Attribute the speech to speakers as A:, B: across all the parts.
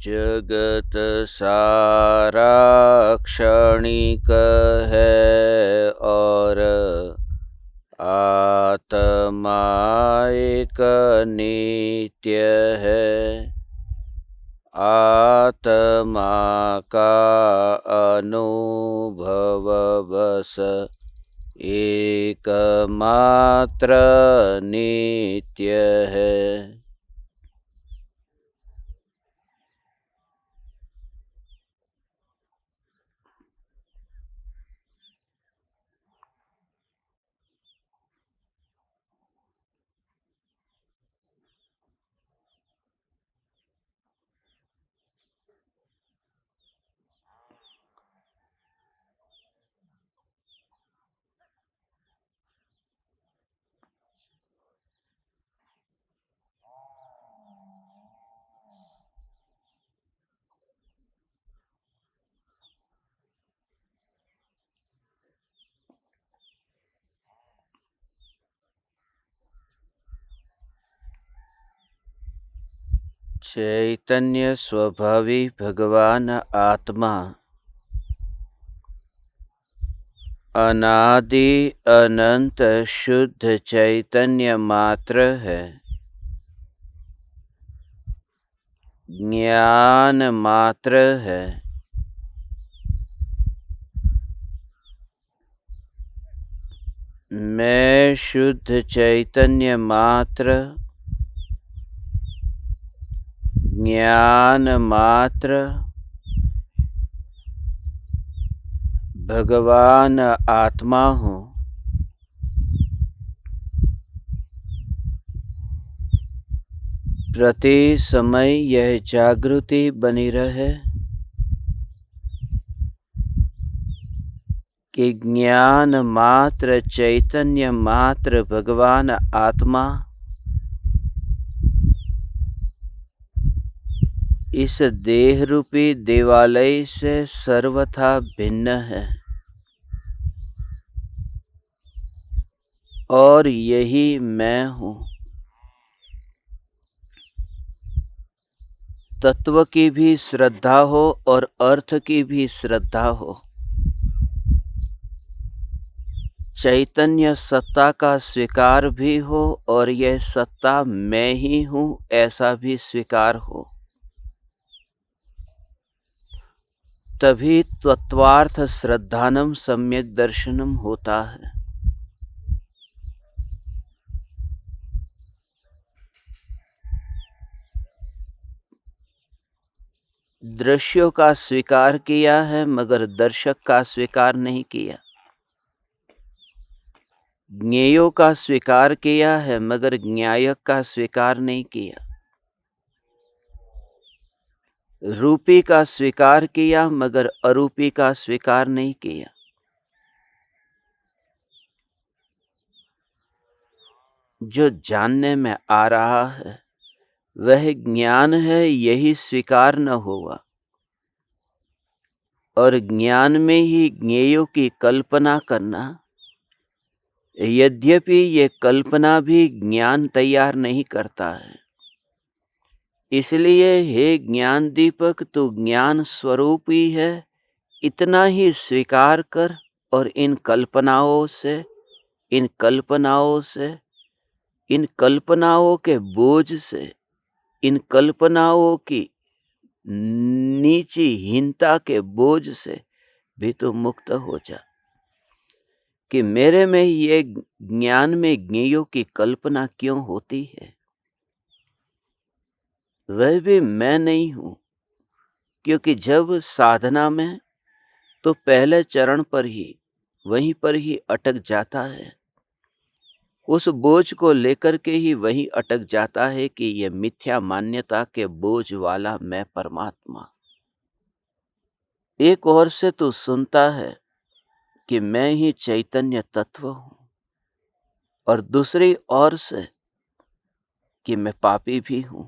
A: जगत सारा क्षणिक है और आत्मा एक नित्य है। आत्मा का अनुभव बस एकमात्र नित्य है। चैतन्य स्वभावी भगवान आत्मा अनादि अनंत शुद्ध चैतन्य मात्र है। ज्ञान मात्र है। मैं शुद्ध चैतन्य मात्र, ज्ञान मात्र, भगवान आत्मा हूँ। प्रति समय यह जागृति बनी रहे कि ज्ञान मात्र, चैतन्य मात्र भगवान आत्मा इस देह रूपी देवालय से सर्वथा भिन्न है और यही मैं हूँ। तत्व की भी श्रद्धा हो और अर्थ की भी श्रद्धा हो। चैतन्य सत्ता का स्वीकार भी हो और यह सत्ता मैं ही हूँ ऐसा भी स्वीकार हो। तभी तत्वार्थ श्रद्धानम सम्यक दर्शनम होता है। दृश्यों का स्वीकार किया है मगर दर्शक का स्वीकार नहीं किया। ज्ञेयों का स्वीकार किया है मगर ज्ञायक का स्वीकार नहीं किया। रूपी का स्वीकार किया मगर अरूपी का स्वीकार नहीं किया। जो जानने में आ रहा है वह ज्ञान है, यही स्वीकार न हुआ और ज्ञान में ही ज्ञेयों की कल्पना करना, यद्यपि ये कल्पना भी ज्ञान तैयार नहीं करता है। इसलिए हे ज्ञान दीपक, तू ज्ञान स्वरूप ही है, इतना ही स्वीकार कर और इन कल्पनाओं से, इन कल्पनाओं के बोझ से, इन कल्पनाओं की नीची हीनता के बोझ से भी तो मुक्त हो जा कि मेरे में ये ज्ञान में ज्ञेयों की कल्पना क्यों होती है। वह भी मैं नहीं हूं, क्योंकि जब साधना में तो पहले चरण पर ही वहीं पर ही अटक जाता है। उस बोझ को लेकर के ही वहीं अटक जाता है कि यह मिथ्या मान्यता के बोझ वाला मैं परमात्मा। एक ओर से तो सुनता है कि मैं ही चैतन्य तत्व हूं और दूसरी ओर से कि मैं पापी भी हूं।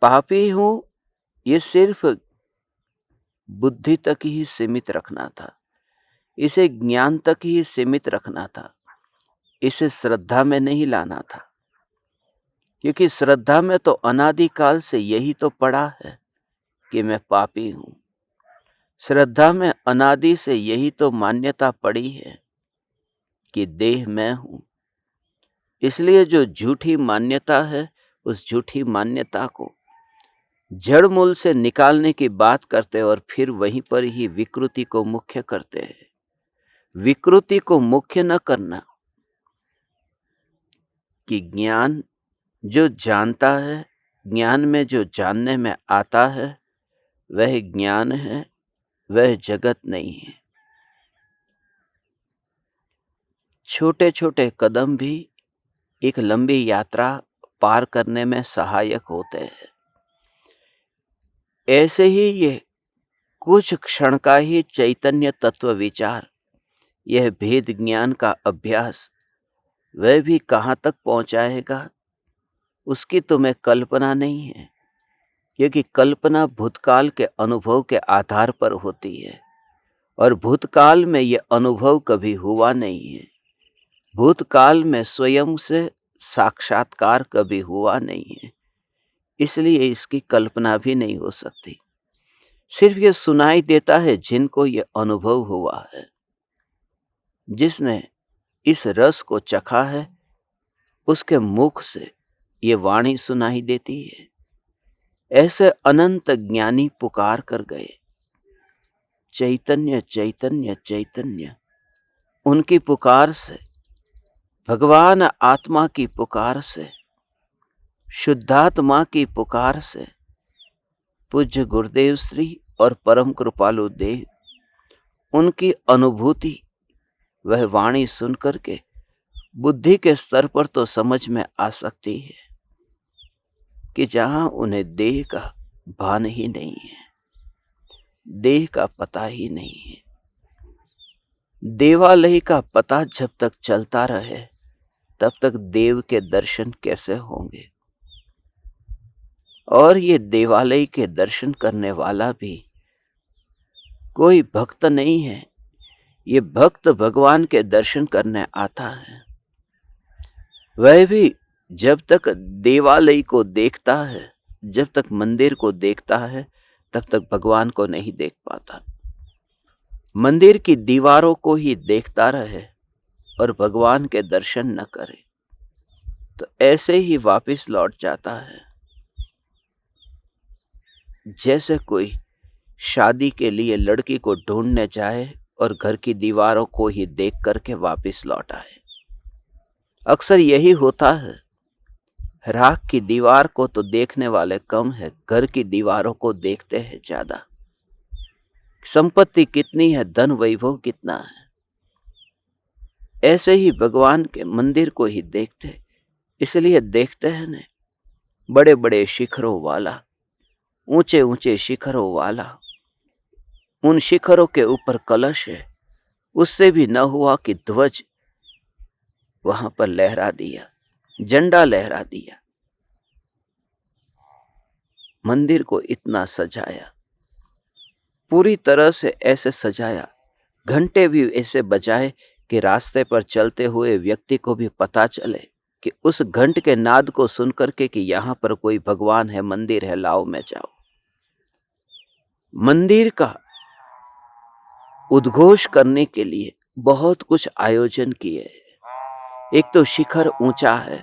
A: पापी हूं ये सिर्फ बुद्धि तक ही सीमित रखना था, इसे ज्ञान तक ही सीमित रखना था, इसे श्रद्धा में नहीं लाना था, क्योंकि श्रद्धा में तो अनादिकाल से यही तो पड़ा है कि मैं पापी हूं। श्रद्धा में अनादि से यही तो मान्यता पड़ी है कि देह मैं हूं। इसलिए जो झूठी मान्यता है, उस झूठी मान्यता को जड़ मूल से निकालने की बात करते और फिर वहीं पर ही विकृति को मुख्य करते हैं। विकृति को मुख्य न करना कि ज्ञान जो जानता है, ज्ञान में जो जानने में आता है, वह ज्ञान है, वह जगत नहीं है। छोटे छोटे कदम भी एक लंबी यात्रा पार करने में सहायक होते हैं। ऐसे ही ये कुछ क्षण का ही चैतन्य तत्व विचार, यह भेद ज्ञान का अभ्यास, वह भी कहाँ तक पहुंचाएगा, उसकी तुम्हें कल्पना नहीं है, क्योंकि कल्पना भूतकाल के अनुभव के आधार पर होती है और भूतकाल में यह अनुभव कभी हुआ नहीं है। भूतकाल में स्वयं से साक्षात्कार कभी हुआ नहीं है, इसलिए इसकी कल्पना भी नहीं हो सकती। सिर्फ ये सुनाई देता है जिनको ये अनुभव हुआ है। जिसने इस रस को चखा है, उसके मुख से ये वाणी सुनाई देती है। ऐसे अनंत ज्ञानी पुकार कर गए, चैतन्य चैतन्य चैतन्य। उनकी पुकार से, भगवान आत्मा की पुकार से, शुद्धात्मा की पुकार से, पूज्य गुरुदेव श्री और परम कृपालु देव, उनकी अनुभूति, वह वाणी सुनकर के बुद्धि के स्तर पर तो समझ में आ सकती है कि जहां उन्हें देह का भान ही नहीं है, देह का पता ही नहीं है। देवालय का पता जब तक चलता रहे, तब तक देव के दर्शन कैसे होंगे। और ये देवालय के दर्शन करने वाला भी कोई भक्त नहीं है, ये भक्त भगवान के दर्शन करने आता है। वह भी जब तक देवालय को देखता है, जब तक मंदिर को देखता है, तब तक भगवान को नहीं देख पाता। मंदिर की दीवारों को ही देखता रहे और भगवान के दर्शन न करे, तो ऐसे ही वापस लौट जाता है। जैसे कोई शादी के लिए लड़की को ढूंढने जाए और घर की दीवारों को ही देख करके वापस लौट आए। अक्सर यही होता है। राख की दीवार को तो देखने वाले कम है, घर की दीवारों को देखते हैं ज्यादा। संपत्ति कितनी है, धन वैभव कितना है, ऐसे ही भगवान के मंदिर को ही देखते। इसलिए देखते हैं न, बड़े बड़े शिखरों वाला, ऊंचे ऊंचे शिखरों वाला, उन शिखरों के ऊपर कलश है, उससे भी न हुआ कि ध्वज वहां पर लहरा दिया, झंडा लहरा दिया। मंदिर को इतना सजाया, पूरी तरह से ऐसे सजाया, घंटे भी ऐसे बजाए कि रास्ते पर चलते हुए व्यक्ति को भी पता चले कि उस घंट के नाद को सुन करके कि यहां पर कोई भगवान है, मंदिर है, लाओ में जाओ। मंदिर का उद्घोष करने के लिए बहुत कुछ आयोजन किए। एक तो शिखर ऊंचा है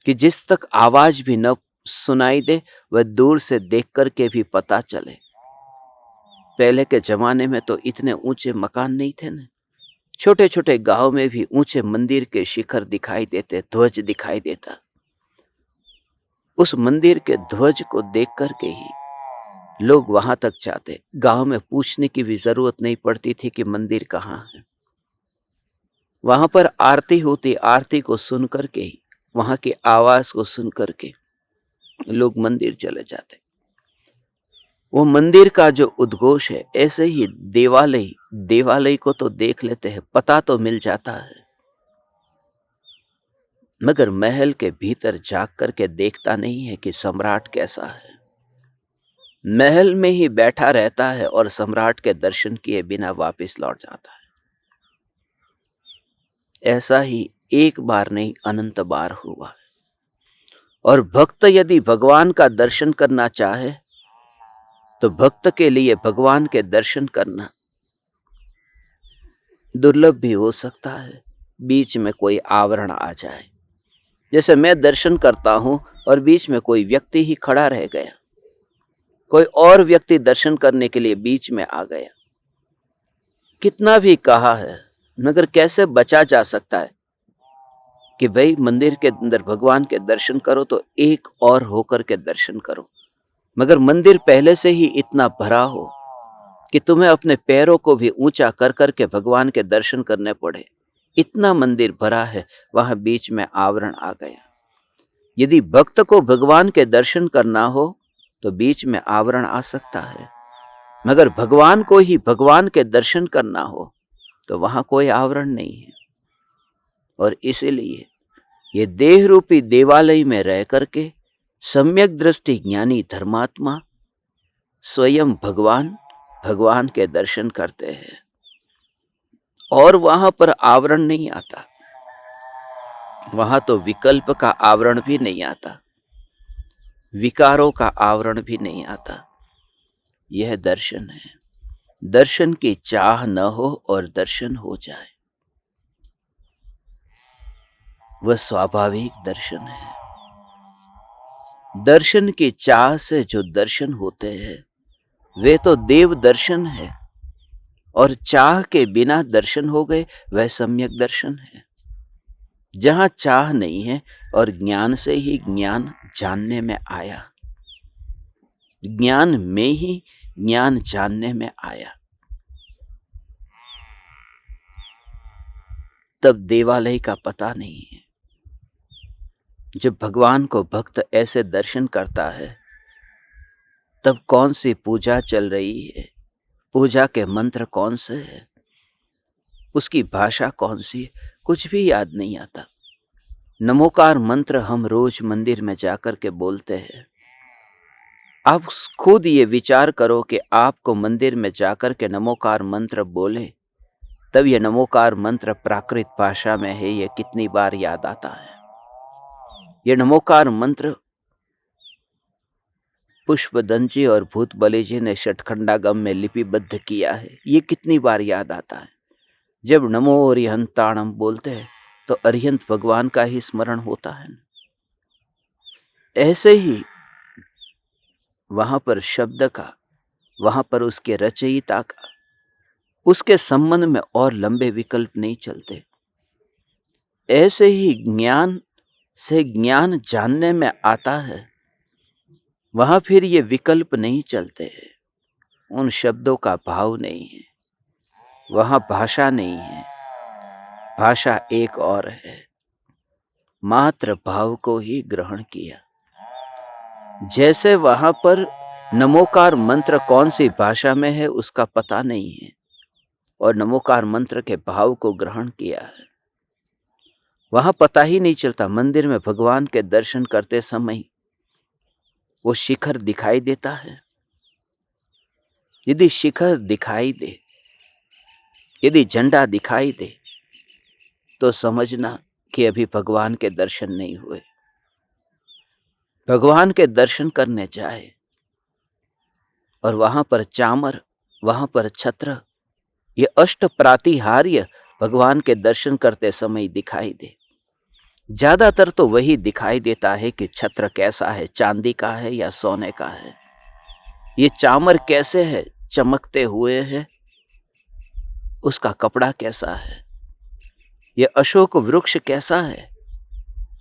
A: कि जिस तक आवाज भी न सुनाई दे, वह दूर से देख करके भी पता चले। पहले के जमाने में तो इतने ऊंचे मकान नहीं थे ना, छोटे छोटे गांव में भी ऊंचे मंदिर के शिखर दिखाई देते, ध्वज दिखाई देता। उस मंदिर के ध्वज को देख करके ही लोग वहां तक जाते। गांव में पूछने की भी जरूरत नहीं पड़ती थी कि मंदिर कहाँ है। वहां पर आरती होती, आरती को सुन करके ही, वहां की आवाज को सुन करके लोग मंदिर चले जाते। वो मंदिर का जो उद्घोष है, ऐसे ही देवालय, देवालय को तो देख लेते हैं, पता तो मिल जाता है, मगर महल के भीतर जाग करके देखता नहीं है कि सम्राट कैसा है। महल में ही बैठा रहता है और सम्राट के दर्शन किए बिना वापस लौट जाता है। ऐसा ही एक बार नहीं, अनंत बार हुआ है। और भक्त यदि भगवान का दर्शन करना चाहे, तो भक्त के लिए भगवान के दर्शन करना दुर्लभ भी हो सकता है। बीच में कोई आवरण आ जाए, जैसे मैं दर्शन करता हूं और बीच में कोई व्यक्ति ही खड़ा रह गया, कोई और व्यक्ति दर्शन करने के लिए बीच में आ गया। कितना भी कहा है, मगर कैसे बचा जा सकता है कि भाई मंदिर के अंदर भगवान के दर्शन करो तो एक और होकर के दर्शन करो। मगर मंदिर पहले से ही इतना भरा हो कि तुम्हें अपने पैरों को भी ऊंचा कर कर के भगवान के दर्शन करने पड़े, इतना मंदिर भरा है, वहां बीच में आवरण आ गया। यदि भक्त को भगवान के दर्शन करना हो तो बीच में आवरण आ सकता है, मगर भगवान को ही भगवान के दर्शन करना हो तो वहां कोई आवरण नहीं है। और इसीलिए ये देह रूपी देवालय में रह करके सम्यक दृष्टि ज्ञानी धर्मात्मा स्वयं भगवान भगवान के दर्शन करते हैं और वहां पर आवरण नहीं आता। वहां तो विकल्प का आवरण भी नहीं आता, विकारों का आवरण भी नहीं आता। यह दर्शन है। दर्शन की चाह न हो और दर्शन हो जाए, वह स्वाभाविक दर्शन है। दर्शन की चाह से जो दर्शन होते हैं वे तो देव दर्शन है, और चाह के बिना दर्शन हो गए वह सम्यक दर्शन है। जहां चाह नहीं है और ज्ञान से ही ज्ञान जानने में आया, ज्ञान में ही ज्ञान जानने में आया, तब देवालय का पता नहीं है। जब भगवान को भक्त ऐसे दर्शन करता है तब कौन सी पूजा चल रही है, पूजा के मंत्र कौन से है, उसकी भाषा कौन सी, कुछ भी याद नहीं आता। नमोकार मंत्र हम रोज मंदिर में जाकर के बोलते हैं। आप खुद ये विचार करो कि आपको मंदिर में जाकर के नमोकार मंत्र बोले तब ये नमोकार मंत्र प्राकृत भाषा में है, ये कितनी बार याद आता है। ये नमोकार मंत्र पुष्पदंजी और भूत बलि जी ने षटखंडागम में लिपिबद्ध किया है, ये कितनी बार याद आता है। जब नमो अरिहंताणम बोलते हैं तो अरिहंत भगवान का ही स्मरण होता है। ऐसे ही वहां पर शब्द का, वहां पर उसके रचयिता का, उसके संबंध में और लंबे विकल्प नहीं चलते। ऐसे ही ज्ञान से ज्ञान जानने में आता है, वहां फिर ये विकल्प नहीं चलते हैं। उन शब्दों का भाव नहीं है, वहां भाषा नहीं है, भाषा एक और है। मात्र भाव को ही ग्रहण किया। जैसे वहां पर नमोकार मंत्र कौन सी भाषा में है उसका पता नहीं है, और नमोकार मंत्र के भाव को ग्रहण किया है। वहां पता ही नहीं चलता। मंदिर में भगवान के दर्शन करते समय वो शिखर दिखाई देता है। यदि शिखर दिखाई दे, यदि झंडा दिखाई दे तो समझना कि अभी भगवान के दर्शन नहीं हुए। भगवान के दर्शन करने जाए और वहां पर चामर, वहां पर छत्र, ये अष्ट प्रातिहार्य भगवान के दर्शन करते समय दिखाई दे। ज्यादातर तो वही दिखाई देता है कि छत्र कैसा है, चांदी का है या सोने का है, ये चामर कैसे है, चमकते हुए है, उसका कपड़ा कैसा है, ये अशोक वृक्ष कैसा है,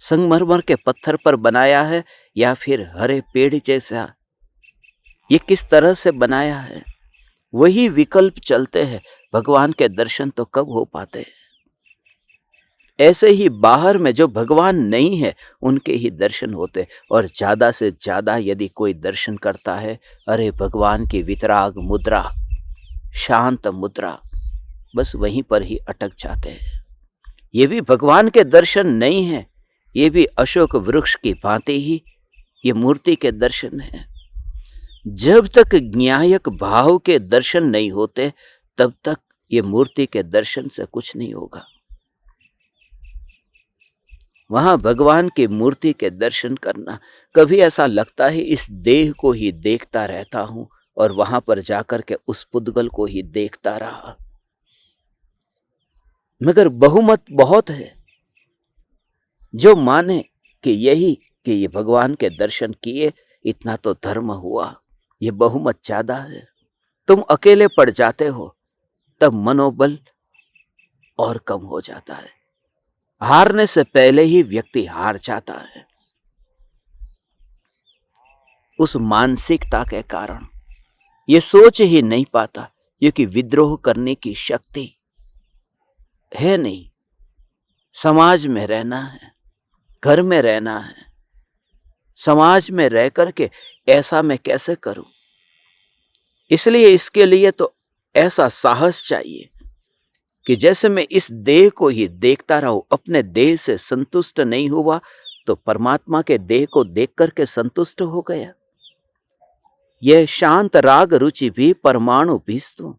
A: संगमरमर के पत्थर पर बनाया है या फिर हरे पेड़ जैसा, ये किस तरह से बनाया है। वही विकल्प चलते हैं। भगवान के दर्शन तो कब हो पाते हैं। ऐसे ही बाहर में जो भगवान नहीं है उनके ही दर्शन होते, और ज्यादा से ज्यादा यदि कोई दर्शन करता है, अरे भगवान की वितराग मुद्रा, शांत मुद्रा, बस वहीं पर ही अटक जाते हैं। ये भी भगवान के दर्शन नहीं है, ये भी अशोक वृक्ष की भांति ही ये मूर्ति के दर्शन है। जब तक ज्ञायक भाव के दर्शन नहीं होते तब तक ये मूर्ति के दर्शन से कुछ नहीं होगा। वहां भगवान की मूर्ति के दर्शन करना, कभी ऐसा लगता है इस देह को ही देखता रहता हूं और वहां पर जाकर के उस पुद्गल को ही देखता रहा। मगर बहुमत बहुत है जो माने कि ये भगवान के दर्शन किए, इतना तो धर्म हुआ। ये बहुमत ज्यादा है। तुम अकेले पड़ जाते हो तब मनोबल और कम हो जाता है। हारने से पहले ही व्यक्ति हार जाता है। उस मानसिकता के कारण ये सोच ही नहीं पाता, क्योंकि विद्रोह करने की शक्ति है नहीं। समाज में रहना है, घर में रहना है। समाज में रह करके ऐसा मैं कैसे करूं? इसलिए इसके लिए तो ऐसा साहस चाहिए कि जैसे मैं इस देह को ही देखता रहूं, अपने देह से संतुष्ट नहीं हुआ तो परमात्मा के देह को देख करके संतुष्ट हो गया। यह शांत राग रुचि भी परमाणु भीस्तु।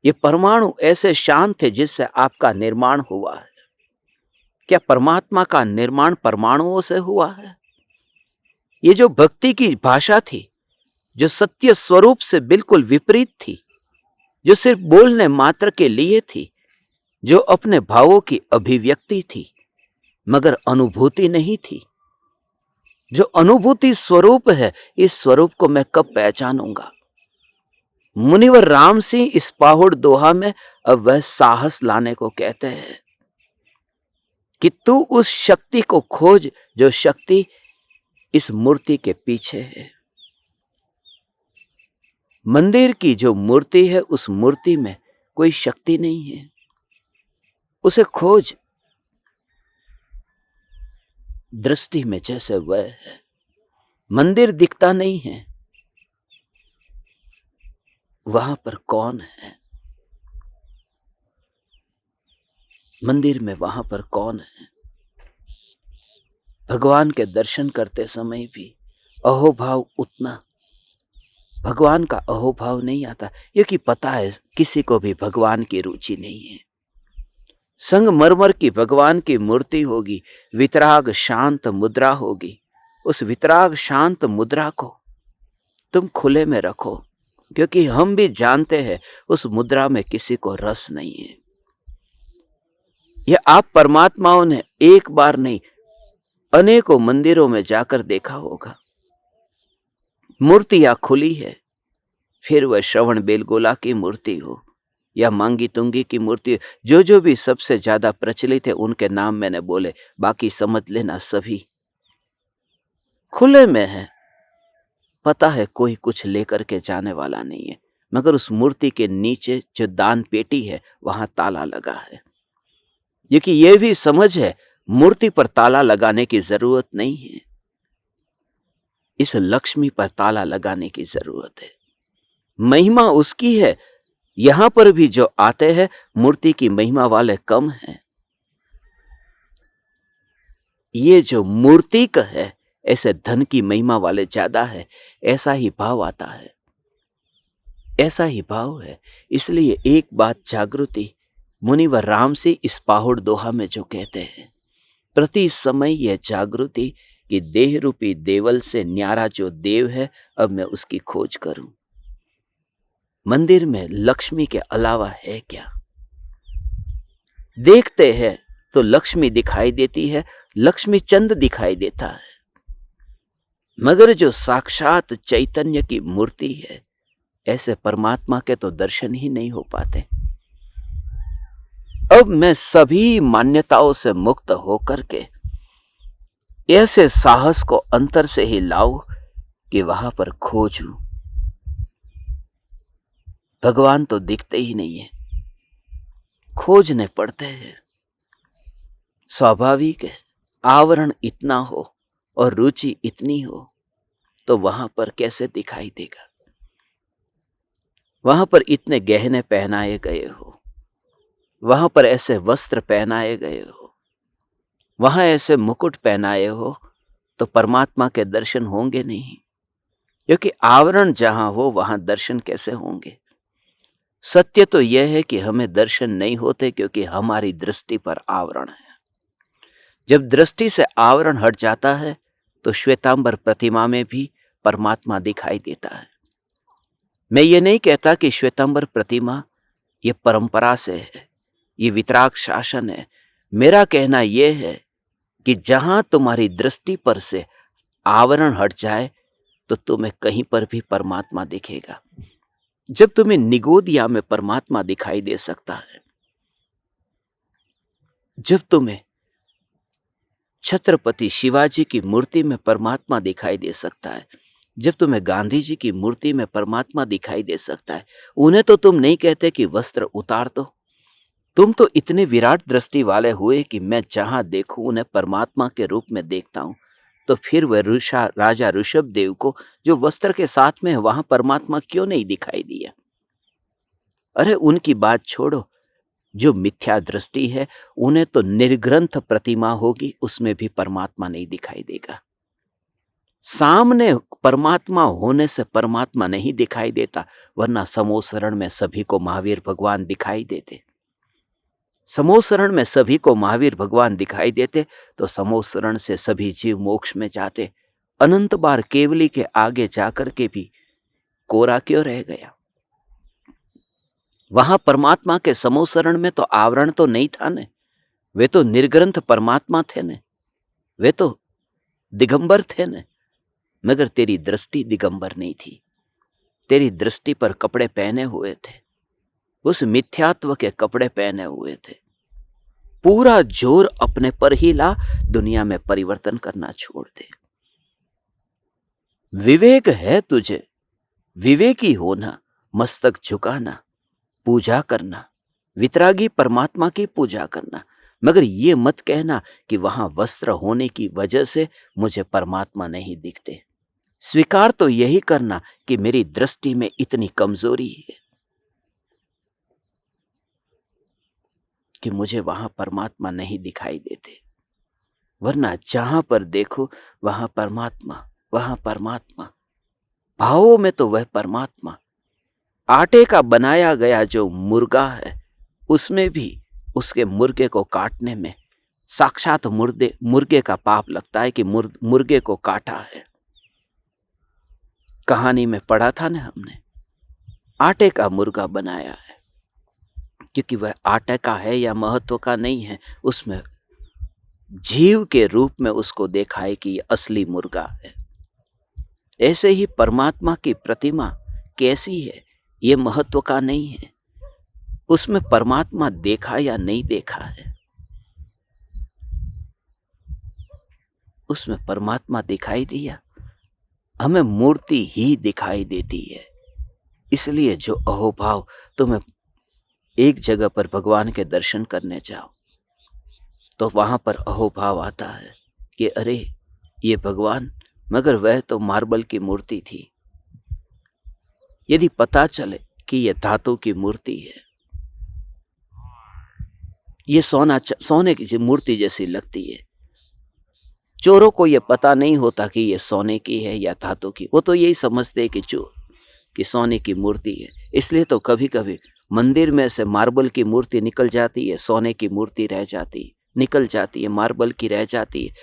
A: ये परमाणु ऐसे शांत है जिससे आपका निर्माण हुआ है। क्या परमात्मा का निर्माण परमाणुओं से हुआ है? ये जो भक्ति की भाषा थी, जो सत्य स्वरूप से बिल्कुल विपरीत थी, जो सिर्फ बोलने मात्र के लिए थी, जो अपने भावों की अभिव्यक्ति थी मगर अनुभूति नहीं थी, जो अनुभूति स्वरूप है, इस स्वरूप को मैं कब पहचानूंगा? मुनिवर राम सिंह इस पाहुड़ दोहा में अब वह साहस लाने को कहते हैं कि तू उस शक्ति को खोज जो शक्ति इस मूर्ति के पीछे है। मंदिर की जो मूर्ति है, उस मूर्ति में कोई शक्ति नहीं है। उसे खोज दृष्टि में जैसे वह है। मंदिर दिखता नहीं है, वहां पर कौन है? मंदिर में वहां पर कौन है? भगवान के दर्शन करते समय भी अहोभाव उतना भगवान का अहोभाव नहीं आता, क्योंकि पता है किसी को भी भगवान की रुचि नहीं है। संगमरमर की भगवान की मूर्ति होगी, वितराग शांत मुद्रा होगी। उस वितराग शांत मुद्रा को तुम खुले में रखो, क्योंकि हम भी जानते हैं उस मुद्रा में किसी को रस नहीं है। यह आप परमात्माओं ने एक बार नहीं अनेकों मंदिरों में जाकर देखा होगा। मूर्तियां खुली है, फिर वह श्रवण बेलगोला की मूर्ति हो या मांगी तुंगी की मूर्ति, जो भी सबसे ज्यादा प्रचलित है उनके नाम मैंने बोले, बाकी समझ लेना सभी खुले में है। पता है कोई कुछ लेकर के जाने वाला नहीं है, मगर उस मूर्ति के नीचे जो दान पेटी है वहां ताला लगा है, क्योंकि यह भी समझ है मूर्ति पर ताला लगाने की जरूरत नहीं है, इस लक्ष्मी पर ताला लगाने की जरूरत है। महिमा उसकी है। यहां पर भी जो आते हैं मूर्ति की महिमा वाले कम हैं। ये जो मूर्तिक है, ऐसे धन की महिमा वाले ज्यादा है। ऐसा ही भाव आता है, ऐसा ही भाव है। इसलिए एक बात जागृति मुनिवर राम से इस पाहुड़ दोहा में जो कहते हैं, प्रति समय यह जागृति कि देह रूपी देवल से न्यारा जो देव है, अब मैं उसकी खोज करूं। मंदिर में लक्ष्मी के अलावा है क्या? देखते हैं तो लक्ष्मी दिखाई देती है, लक्ष्मी चंद दिखाई देता है, मगर जो साक्षात चैतन्य की मूर्ति है, ऐसे परमात्मा के तो दर्शन ही नहीं हो पाते। अब मैं सभी मान्यताओं से मुक्त होकर के ऐसे साहस को अंतर से ही लाऊं कि वहां पर खोजूं। भगवान तो दिखते ही नहीं है, खोजने पड़ते हैं। स्वाभाविक है, आवरण इतना हो और रुचि इतनी हो तो वहां पर कैसे दिखाई देगा? वहां पर इतने गहने पहनाए गए हो, वहां पर ऐसे वस्त्र पहनाए गए हो, वहां ऐसे मुकुट पहनाए हो, तो परमात्मा के दर्शन होंगे नहीं, क्योंकि आवरण जहां हो वहां दर्शन कैसे होंगे? सत्य तो यह है कि हमें दर्शन नहीं होते, क्योंकि हमारी दृष्टि पर आवरण है। जब दृष्टि से आवरण हट जाता है तो श्वेतांबर प्रतिमा में भी परमात्मा दिखाई देता है। मैं ये नहीं कहता कि श्वेतांबर प्रतिमा ये परंपरा से है, ये वितराग शासन है। मेरा कहना यह है कि जहां तुम्हारी दृष्टि पर से आवरण हट जाए तो तुम्हें कहीं पर भी परमात्मा दिखेगा। जब तुम्हें निगोदिया में परमात्मा दिखाई दे सकता है, जब तुम्हें छत्रपति शिवाजी की मूर्ति में परमात्मा दिखाई दे सकता है, जब तुम्हें गांधी जी की मूर्ति में परमात्मा दिखाई दे सकता है, उन्हें तो तुम नहीं कहते कि वस्त्र उतार दो। तुम तो इतने विराट दृष्टि वाले हुए कि मैं जहां देखूं उन्हें परमात्मा के रूप में देखता हूं। तो फिर वह राजा ऋषभ देव को जो वस्त्र के साथ में है, वहां परमात्मा क्यों नहीं दिखाई दिया? अरे उनकी बात छोड़ो, जो मिथ्या दृष्टि है उन्हें तो निर्ग्रंथ प्रतिमा होगी, उसमें भी परमात्मा नहीं दिखाई देगा। सामने परमात्मा होने से परमात्मा नहीं दिखाई देता, वरना समोसरण में सभी को महावीर भगवान दिखाई देते। समोसरण में सभी को महावीर भगवान दिखाई देते तो समोसरण से सभी जीव मोक्ष में जाते। अनंत बार केवली के आगे जाकर के भी कोरा क्यों रह गया? वहां परमात्मा के समोसरण में तो आवरण तो नहीं था ने, वे तो निर्ग्रंथ परमात्मा थे ने, वे तो दिगंबर थे ने। मगर तेरी दृष्टि दिगंबर नहीं थी, तेरी दृष्टि पर कपड़े पहने हुए थे, उस मिथ्यात्व के कपड़े पहने हुए थे। पूरा जोर अपने पर ही ला, दुनिया में परिवर्तन करना छोड़ दे। विवेक है तुझे, विवेकी होना, मस्तक झुकाना, पूजा करना, वितरागी परमात्मा की पूजा करना। मगर ये मत कहना कि वहां वस्त्र होने की वजह से मुझे परमात्मा नहीं दिखते। स्वीकार तो यही करना कि मेरी दृष्टि में इतनी कमजोरी है कि मुझे वहां परमात्मा नहीं दिखाई देते। वरना जहां पर देखो वहां परमात्मा, वहां परमात्मा। भावों में तो वह परमात्मा। आटे का बनाया गया जो मुर्गा है, उसमें भी उसके मुर्गे को काटने में साक्षात मुर्गे का पाप लगता है कि मुर्गे को काटा है। कहानी में पढ़ा था ना हमने, आटे का मुर्गा बनाया है, क्योंकि वह आटे का है या महत्व का नहीं है, उसमें जीव के रूप में उसको देखा है कि यह असली मुर्गा है। ऐसे ही परमात्मा की प्रतिमा कैसी है यह महत्व का नहीं है, उसमें परमात्मा देखा या नहीं देखा है, उसमें परमात्मा दिखाई दिया। हमें मूर्ति ही दिखाई देती है। इसलिए जो अहोभाव, तुम्हें एक जगह पर भगवान के दर्शन करने जाओ तो वहां पर अहोभाव आता है कि अरे ये भगवान, मगर वह तो मार्बल की मूर्ति थी। यदि पता चले कि यह धातु की मूर्ति है, ये सोने की मूर्ति जैसी लगती है, चोरों को यह पता नहीं होता कि यह सोने की है या धातु की। वो तो यही समझते हैं कि चोर कि सोने की मूर्ति है। इसलिए तो कभी कभी मंदिर में से मार्बल की मूर्ति निकल जाती है, सोने की मूर्ति रह जाती, निकल जाती है, मार्बल की रह जाती है।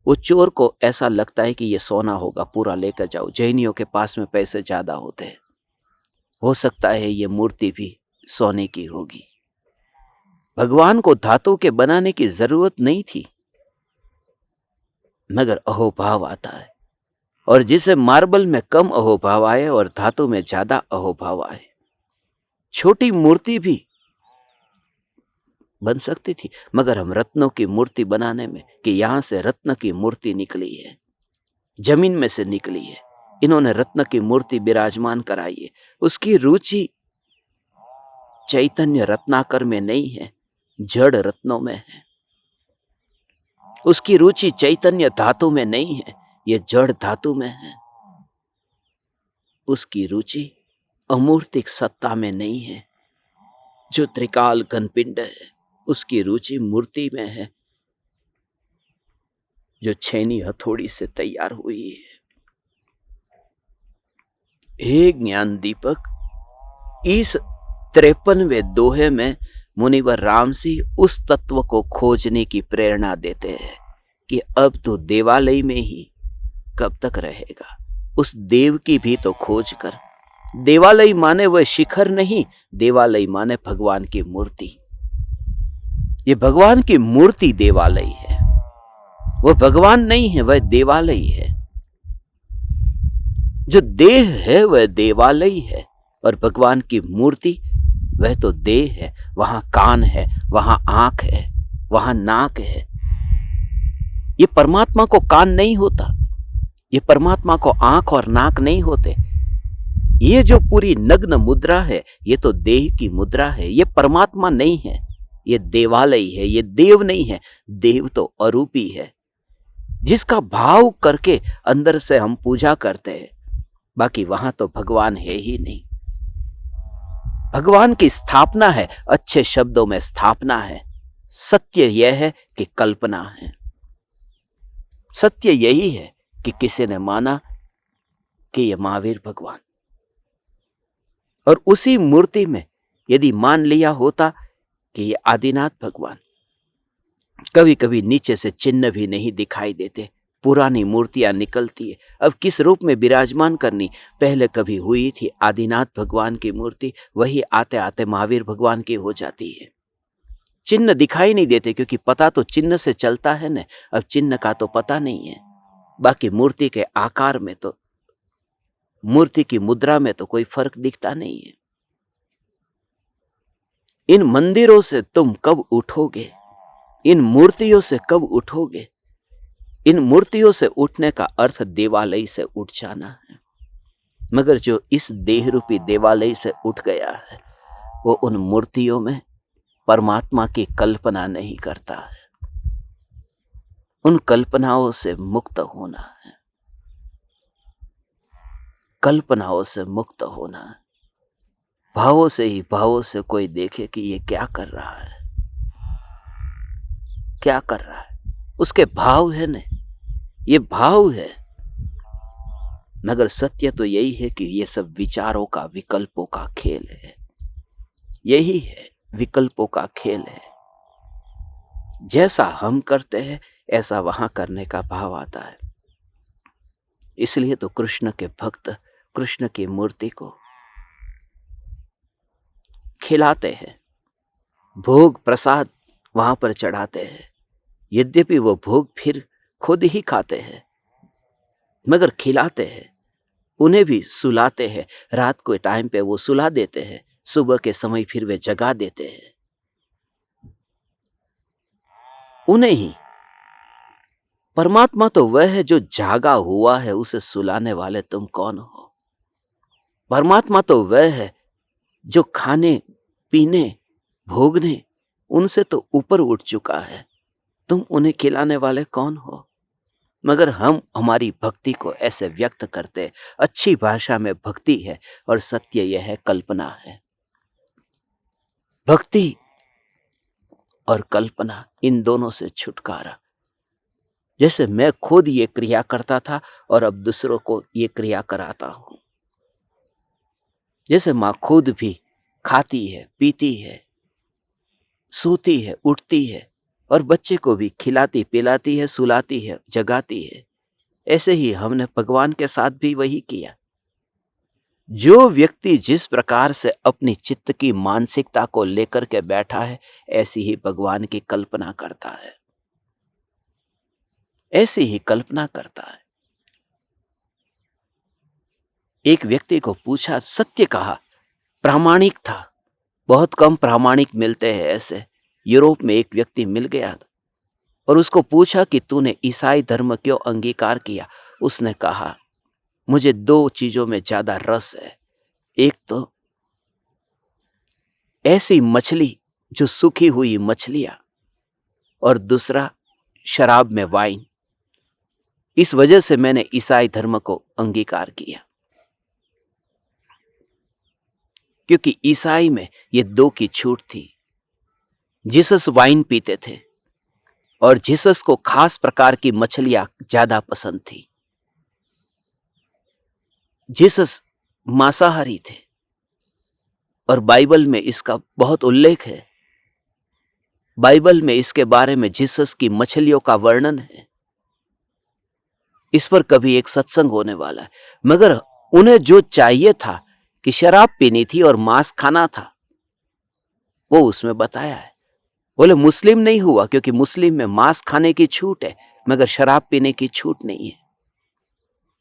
A: वो चोर को ऐसा लगता है कि ये सोना होगा, पूरा लेकर जाओ। जैनियों के पास में पैसे ज्यादा होते हैं, हो सकता है ये मूर्ति भी सोने की होगी। भगवान को धातु के बनाने की जरूरत नहीं थी, मगर अहोभाव आता है। और जिसे मार्बल में कम अहोभाव आए और धातु में ज्यादा अहोभाव आए, छोटी मूर्ति भी बन सकती थी। मगर हम रत्नों की मूर्ति बनाने में कि यहां से रत्न की मूर्ति निकली है, जमीन में से निकली है, इन्होंने रत्न की मूर्ति विराजमान कराई है। उसकी रुचि चैतन्य रत्नाकर में नहीं है, जड़ रत्नों में है। उसकी रुचि चैतन्य धातु में नहीं है, ये जड़ धातु में है। उसकी रुचि अमूर्तिक सत्ता में नहीं है, जो त्रिकाल घनपिंड है। उसकी रुचि मूर्ति में है, जो छेनी हथौड़ी से तैयार हुई है। हे ज्ञान दीपक, इस 53वें दोहे में मुनिवर राम सिंह उस तत्व को खोजने की प्रेरणा देते हैं कि अब तो देवालय में ही कब तक रहेगा। उस देव की भी तो खोज कर, देवालय माने वह शिखर नहीं, देवालय माने भगवान की मूर्ति। ये भगवान की मूर्ति देवालय है, वह भगवान नहीं है, वह देवालय है। जो देह है वह देवालय है, और भगवान की मूर्ति वह तो देह है। वहां कान है, वहां आंख है, वहां नाक है। ये परमात्मा को कान नहीं होता, ये परमात्मा को आंख और नाक नहीं होते। ये जो पूरी नग्न मुद्रा है, ये तो देह की मुद्रा है, ये परमात्मा नहीं है, ये देवालय है, ये देव नहीं है। देव तो अरूपी है, जिसका भाव करके अंदर से हम पूजा करते हैं। बाकी वहां तो भगवान है ही नहीं। भगवान की स्थापना है, अच्छे शब्दों में स्थापना है। सत्य यह है कि कल्पना है। सत्य यही है कि किसी ने माना कि यह महावीर भगवान, और उसी मूर्ति में यदि मान लिया होता कि ये आदिनाथ भगवान, कभी कभी नीचे से चिन्ह भी नहीं दिखाई देते, पुरानी मूर्तियां निकलती है। अब किस रूप में विराजमान करनी, पहले कभी हुई थी आदिनाथ भगवान की मूर्ति, वही आते आते महावीर भगवान की हो जाती है। चिन्ह दिखाई नहीं देते, क्योंकि पता तो चिन्ह से चलता है ना, अब चिन्ह का तो पता नहीं है। बाकी मूर्ति के आकार में तो, मूर्ति की मुद्रा में तो कोई फर्क दिखता नहीं है। इन मंदिरों से तुम कब उठोगे, इन मूर्तियों से कब उठोगे? इन मूर्तियों से उठने का अर्थ देवालय से उठ जाना है। मगर जो इस देह रूपी देवालय से उठ गया है, वो उन मूर्तियों में परमात्मा की कल्पना नहीं करता है। उन कल्पनाओं से मुक्त होना है, कल्पनाओं से मुक्त होना है। भावों से ही भावों से कोई देखे कि ये क्या कर रहा है, क्या कर रहा है, उसके भाव है न, ये भाव है। मगर सत्य तो यही है कि ये सब विचारों का, विकल्पों का खेल है। यही है, विकल्पों का खेल है। जैसा हम करते हैं ऐसा वहां करने का भाव आता है। इसलिए तो कृष्ण के भक्त कृष्ण की मूर्ति को खिलाते हैं, भोग प्रसाद वहां पर चढ़ाते हैं। यद्यपि वो भोग फिर खुद ही खाते हैं, मगर खिलाते हैं। उन्हें भी सुलाते हैं, रात के टाइम पे वो सुला देते हैं, सुबह के समय फिर वे जगा देते हैं उन्हें ही। परमात्मा तो वह है जो जागा हुआ है, उसे सुलाने वाले तुम कौन हो? परमात्मा तो वह है जो खाने पीने भोगने उनसे तो ऊपर उठ चुका है, तुम उन्हें खिलाने वाले कौन हो? मगर हम हमारी भक्ति को ऐसे व्यक्त करते, अच्छी भाषा में भक्ति है, और सत्य यह है कल्पना है। भक्ति और कल्पना, इन दोनों से छुटकारा। जैसे मैं खुद ये क्रिया करता था और अब दूसरों को ये क्रिया कराता हूं। जैसे माँ खुद भी खाती है, पीती है, सोती है, उठती है, और बच्चे को भी खिलाती पिलाती है, सुलाती है, जगाती है, ऐसे ही हमने भगवान के साथ भी वही किया। जो व्यक्ति जिस प्रकार से अपनी चित्त की मानसिकता को लेकर के बैठा है, ऐसी ही भगवान की कल्पना करता है, ऐसी ही कल्पना करता है। एक व्यक्ति को पूछा, सत्य कहा, प्रामाणिक था, बहुत कम प्रामाणिक मिलते हैं ऐसे। यूरोप में एक व्यक्ति मिल गया और उसको पूछा कि तूने ईसाई धर्म क्यों अंगीकार किया? उसने कहा, मुझे दो चीजों में ज्यादा रस है। एक तो ऐसी मछली जो सूखी हुई मछलियां, और दूसरा शराब में वाइन। इस वजह से मैंने ईसाई धर्म को अंगीकार किया, क्योंकि ईसाई में ये दो की छूट थी। जीसस वाइन पीते थे और जीसस को खास प्रकार की मछलियां ज्यादा पसंद थी। जीसस मांसाहारी थे और बाइबल में इसका बहुत उल्लेख है। बाइबल में इसके बारे में जीसस की मछलियों का वर्णन है। इस पर कभी एक सत्संग होने वाला है। मगर उन्हें जो चाहिए था कि शराब पीनी थी और मांस खाना था, वो उसमें बताया है। बोले मुस्लिम नहीं हुआ क्योंकि मुस्लिम में मांस खाने की छूट है मगर शराब पीने की छूट नहीं है।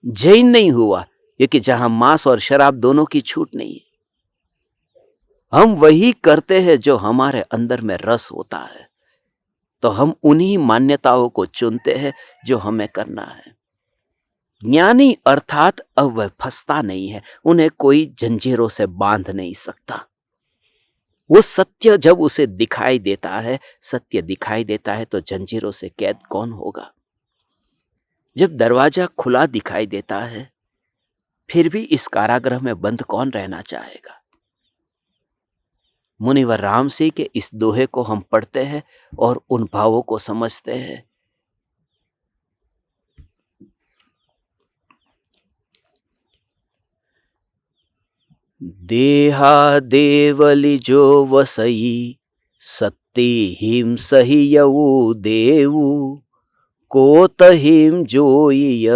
A: जैन नहीं हुआ क्योंकि जहां मांस और शराब दोनों की छूट नहीं है। हम वही करते हैं जो हमारे अंदर में रस होता है, तो हम उन्हीं मान्यताओं को चुनते हैं जो हमें करना है। ज्ञानी अर्थात अब वह फंसता नहीं है, उन्हें कोई जंजीरों से बांध नहीं सकता। वो सत्य जब उसे दिखाई देता है, सत्य दिखाई देता है तो जंजीरों से कैद कौन होगा। जब दरवाजा खुला दिखाई देता है, फिर भी इस कारागृह में बंद कौन रहना चाहेगा। मुनिवर राम सिंह के इस दोहे को हम पढ़ते हैं और उन भावों को समझते हैं। देहा देवली जो वसई, सत्ती हिम सही यऊ देऊ, कोतहिम जोइय,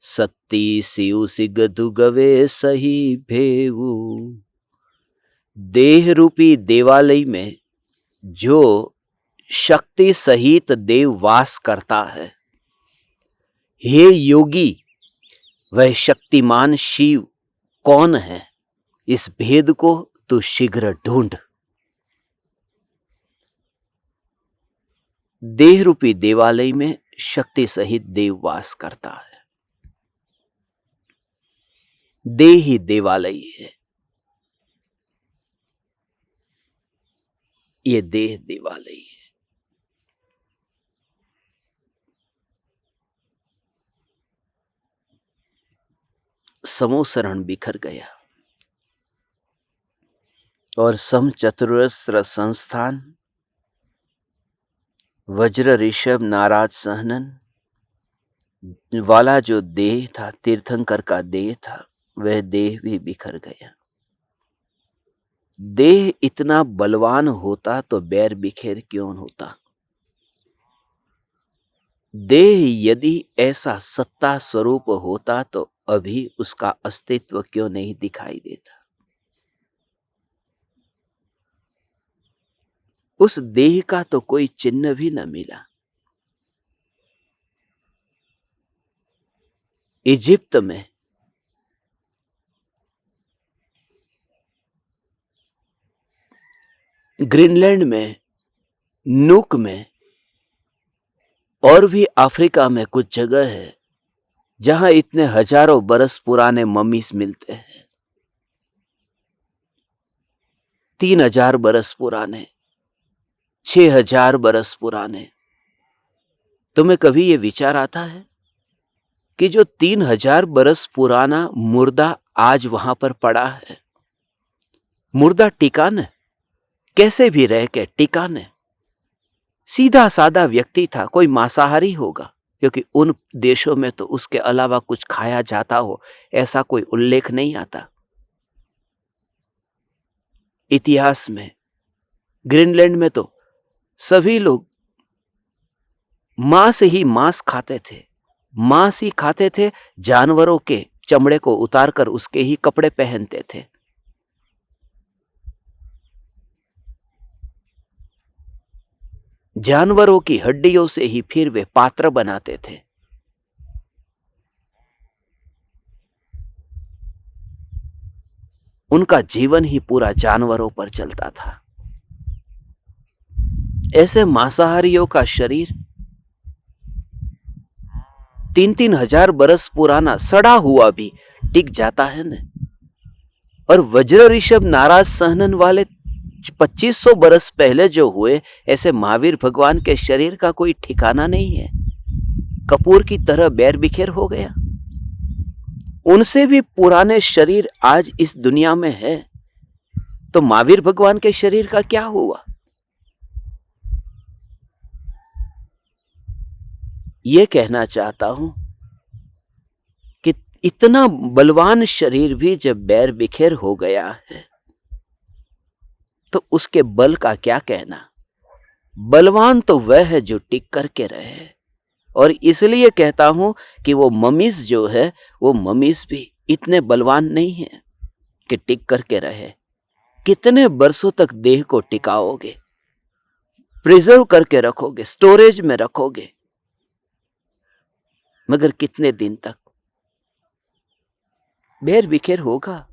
A: सत्ती सिउ सिगधु गवे सही भेऊ। देह रूपी देवालय में जो शक्ति सहित देव वास करता है, हे योगी वह शक्तिमान शिव कौन है, इस भेद को तू शीघ्र ढूंढ। देह रूपी देवालय में शक्ति सहित देव वास करता है। देह ही देवालय है, ये देह देवालय है। समोसरण बिखर गया और सम चतुरस्र संस्थान, वज्र ऋषभ नाराज सहनन वाला जो देह था, तीर्थंकर का देह था, वह देह भी बिखर गया। देह इतना बलवान होता तो बैर बिखेर क्यों होता। देह यदि ऐसा सत्ता स्वरूप होता तो अभी उसका अस्तित्व क्यों नहीं दिखाई देता। उस देह का तो कोई चिन्ह भी न मिला। इजिप्त में ग्रीनलैंड में, नूक में और भी अफ्रीका में कुछ जगह है जहां इतने हजारों बरस पुराने मम्मीज मिलते हैं। 3000 बरस पुराने, 6000 बरस पुराने। तुम्हें कभी यह विचार आता है कि जो 3000 बरस पुराना मुर्दा आज वहां पर पड़ा है, मुर्दा टिका न, कैसे भी रह के टिका न। सीधा सादा व्यक्ति था, कोई मांसाहारी होगा क्योंकि उन देशों में तो उसके अलावा कुछ खाया जाता हो ऐसा कोई उल्लेख नहीं आता। इतिहास में ग्रीनलैंड में तो सभी लोग मांस ही मांस खाते थे, मांस ही खाते थे, जानवरों के चमड़े को उतारकर उसके ही कपड़े पहनते थे। जानवरों की हड्डियों से ही फिर वे पात्र बनाते थे। उनका जीवन ही पूरा जानवरों पर चलता था। ऐसे मांसाहारियों का शरीर 3-3 हजार बरस पुराना सड़ा हुआ भी टिक जाता है न। और वज्र ऋषभ नाराज सहनन वाले 2500 बरस पहले जो हुए, ऐसे महावीर भगवान के शरीर का कोई ठिकाना नहीं है। कपूर की तरह बैर बिखेर हो गया। उनसे भी पुराने शरीर आज इस दुनिया में है, तो महावीर भगवान के शरीर का क्या हुआ। यह कहना चाहता हूं कि इतना बलवान शरीर भी जब बैर बिखेर हो गया है तो उसके बल का क्या कहना। बलवान तो वह है जो टिक करके रहे। और इसलिए कहता हूं कि वो ममीज जो है, वो ममीज भी इतने बलवान नहीं है। कि टिक करके रहे। कितने बरसों तक देह को टिकाओगे, प्रिजर्व करके रखोगे, स्टोरेज में रखोगे, मगर कितने दिन तक? बेर बिखेर होगा।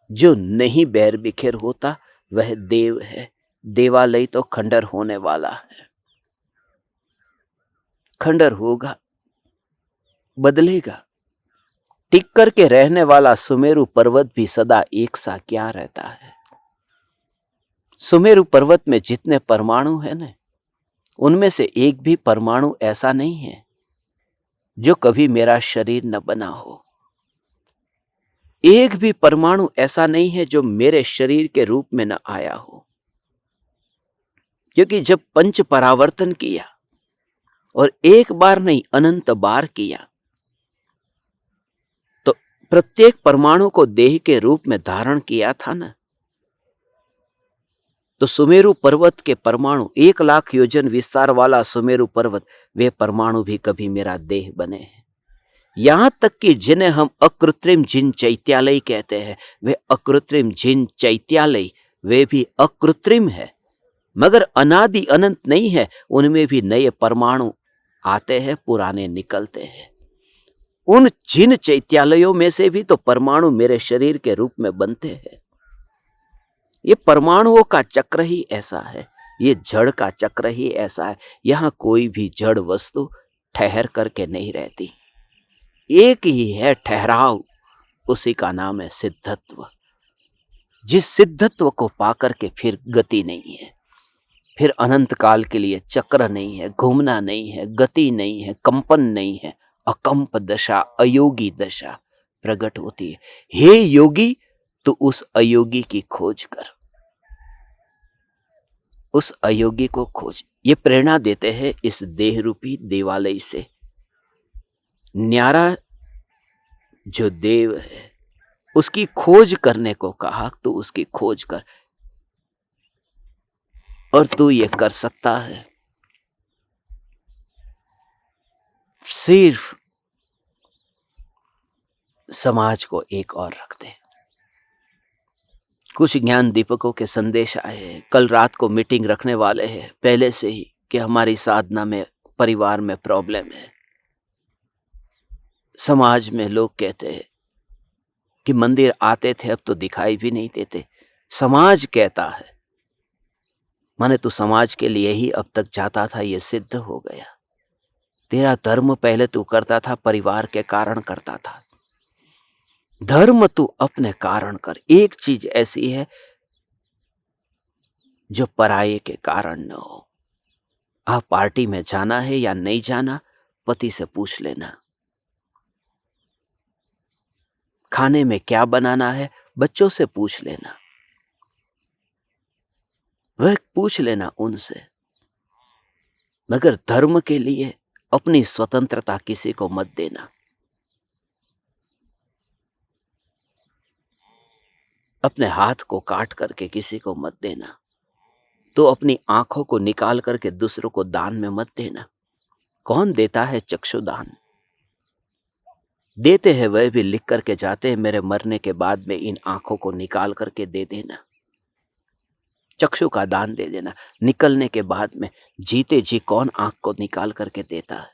A: जो नहीं बैर बिखेर होता वह देव है। देवालय तो खंडर होने वाला है, खंडर होगा, बदलेगा। टिक करके रहने वाला सुमेरु पर्वत भी सदा एक सा क्या रहता है। सुमेरु पर्वत में जितने परमाणु हैं ना, उनमें से एक भी परमाणु ऐसा नहीं है जो कभी मेरा शरीर न बना हो। एक भी परमाणु ऐसा नहीं है जो मेरे शरीर के रूप में न आया हो। क्योंकि जब पंच परावर्तन किया, और एक बार नहीं अनंत बार किया, तो प्रत्येक परमाणु को देह के रूप में धारण किया था ना। तो सुमेरु पर्वत के परमाणु, 1,00,000 योजन विस्तार वाला सुमेरु पर्वत, वे परमाणु भी कभी मेरा देह बने हैं। यहां तक कि जिन्हें हम अकृत्रिम जिन चैत्यालय कहते हैं, वे अकृत्रिम जिन चैत्यालय, वे भी अकृत्रिम है, मगर अनादि अनंत नहीं है। उनमें भी नए परमाणु आते हैं, पुराने निकलते हैं। उन जिन चैत्यालयों में से भी तो परमाणु मेरे शरीर के रूप में बनते हैं। ये परमाणुओं का चक्र ही ऐसा है, ये जड़ का चक्र ही ऐसा है। यहां कोई भी जड़ वस्तु ठहर करके नहीं रहती, एक ही है ठहराव, उसी का नाम है सिद्धत्व। जिस सिद्धत्व को पाकर के फिर गति नहीं है, फिर अनंत काल के लिए चक्र नहीं है, घूमना नहीं है, गति नहीं है, कंपन नहीं है, अकंप दशा, अयोगी दशा प्रकट होती है। हे योगी, तू उस अयोगी की खोज कर, उस अयोगी को खोज। ये प्रेरणा देते हैं इस देह रूपी देवालय से। न्यारा जो देव है उसकी खोज करने को कहा, तू उसकी खोज कर, और तू ये कर सकता है सिर्फ समाज को एक और रखते। कुछ ज्ञान दीपकों के संदेश आए हैं। कल रात को मीटिंग रखने वाले हैं पहले से ही कि हमारी साधना में, परिवार में प्रॉब्लम है। समाज में लोग कहते हैं कि मंदिर आते थे अब तो दिखाई भी नहीं देते। समाज कहता है, माने तू समाज के लिए ही अब तक जाता था, ये सिद्ध हो गया। तेरा धर्म पहले तू करता था, परिवार के कारण करता था। धर्म तू अपने कारण कर। एक चीज ऐसी है जो पराये के कारण न हो। आप पार्टी में जाना है या नहीं जाना, पति से पूछ लेना। खाने में क्या बनाना है, बच्चों से पूछ लेना, वह पूछ लेना उनसे। मगर धर्म के लिए अपनी स्वतंत्रता किसी को मत देना। अपने हाथ को काट करके किसी को मत देना। तो अपनी आंखों को निकाल करके दूसरों को दान में मत देना। कौन देता है चक्षुदान? देते हैं वह भी लिख करके जाते हैं, मेरे मरने के बाद में इन आंखों को निकाल करके दे देना। चक्षु का दान दे देना। निकलने के बाद में जीते जी कौन आंख को निकाल करके देता है?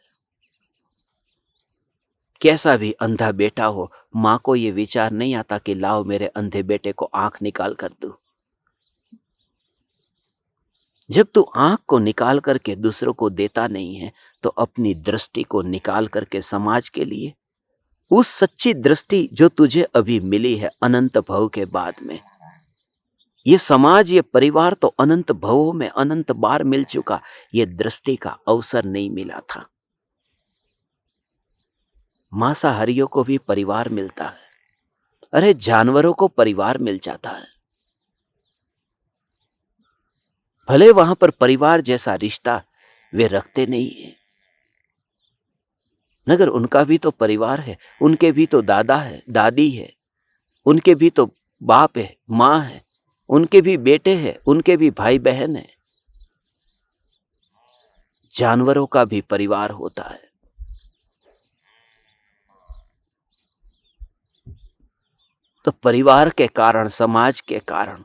A: कैसा भी अंधा बेटा हो, मां को यह विचार नहीं आता कि लाओ मेरे अंधे बेटे को आंख निकाल कर दूं। जब तू आंख को निकाल करके दूसरों को देता नहीं है, तो अपनी दृष्टि को निकाल करके समाज के लिए, उस सच्ची दृष्टि जो तुझे अभी मिली है अनंत भव के बाद में, ये समाज, ये परिवार तो अनंत भवों में अनंत बार मिल चुका, ये दृष्टि का अवसर नहीं मिला था। मांसाहारियों को भी परिवार मिलता है, अरे जानवरों को परिवार मिल जाता है। भले वहां पर परिवार जैसा रिश्ता वे रखते नहीं है, मगर उनका भी तो परिवार है, उनके भी तो दादा है, दादी है, उनके भी तो बाप है, मां है, उनके भी बेटे हैं, उनके भी भाई बहन है। जानवरों का भी परिवार होता है। तो परिवार के कारण, समाज के कारण।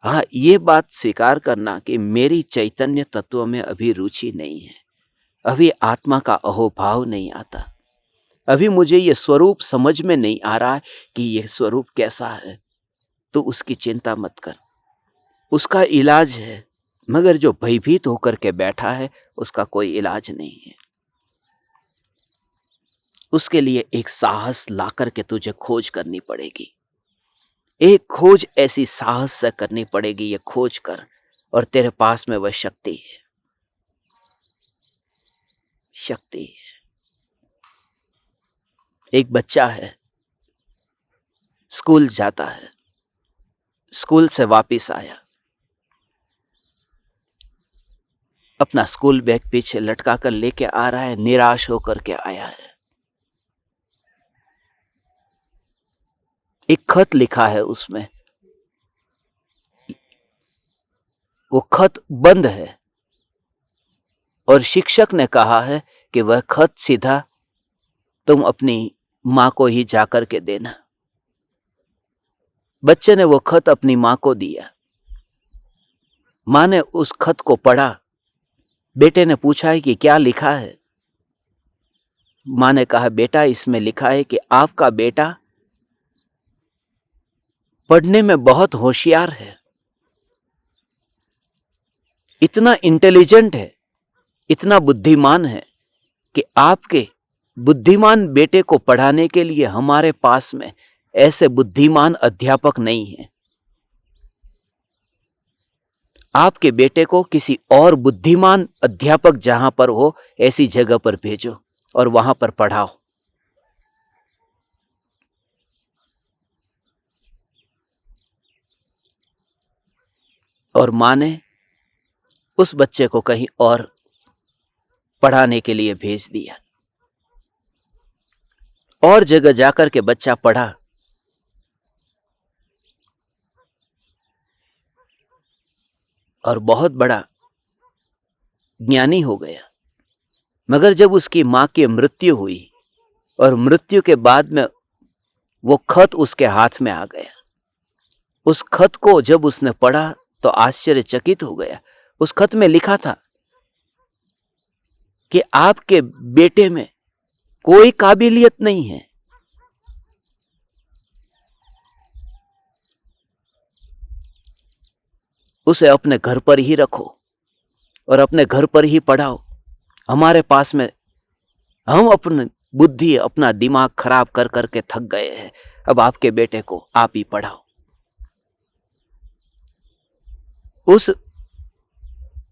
A: हाँ, ये बात स्वीकार करना कि मेरी चैतन्य तत्व में अभी रुचि नहीं है, अभी आत्मा का अहोभाव नहीं आता, अभी मुझे ये स्वरूप समझ में नहीं आ रहा है कि ये स्वरूप कैसा है, तो उसकी चिंता मत कर, उसका इलाज है। मगर जो भयभीत होकर के बैठा है, उसका कोई इलाज नहीं है। उसके लिए एक साहस ला करके तुझे खोज करनी पड़ेगी। एक खोज ऐसी साहस से करनी पड़ेगी, ये खोज कर, और तेरे पास में वह शक्ति है, शक्ति है। एक बच्चा है, स्कूल जाता है, स्कूल से वापस आया, अपना स्कूल बैग पीछे लटका कर लेके आ रहा है, निराश होकर के आया है। एक खत लिखा है उसमें, वो खत बंद है और शिक्षक ने कहा है कि वह खत सीधा तुम अपनी मां को ही जाकर के देना। बच्चे ने वो खत अपनी मां को दिया। मां ने उस खत को पढ़ा। बेटे ने पूछा है कि क्या लिखा है। मां ने कहा, बेटा इसमें लिखा है कि आपका बेटा पढ़ने में बहुत होशियार है, इतना इंटेलिजेंट है, इतना बुद्धिमान है कि आपके बुद्धिमान बेटे को पढ़ाने के लिए हमारे पास में ऐसे बुद्धिमान अध्यापक नहीं है। आपके बेटे को किसी और बुद्धिमान अध्यापक जहां पर हो, ऐसी जगह पर भेजो और वहां पर पढ़ाओ। और मां ने उस बच्चे को कहीं और पढ़ाने के लिए भेज दिया। और जगह जाकर के बच्चा पढ़ा और बहुत बड़ा ज्ञानी हो गया। मगर जब उसकी मां की मृत्यु हुई और मृत्यु के बाद में वो खत उसके हाथ में आ गया, उस खत को जब उसने पढ़ा तो आश्चर्यचकित हो गया। उस खत में लिखा था कि आपके बेटे में कोई काबिलियत नहीं है, उसे अपने घर पर ही रखो और अपने घर पर ही पढ़ाओ। हमारे पास में हम अपनी बुद्धि, अपना दिमाग खराब कर करके थक गए हैं, अब आपके बेटे को आप ही पढ़ाओ। उस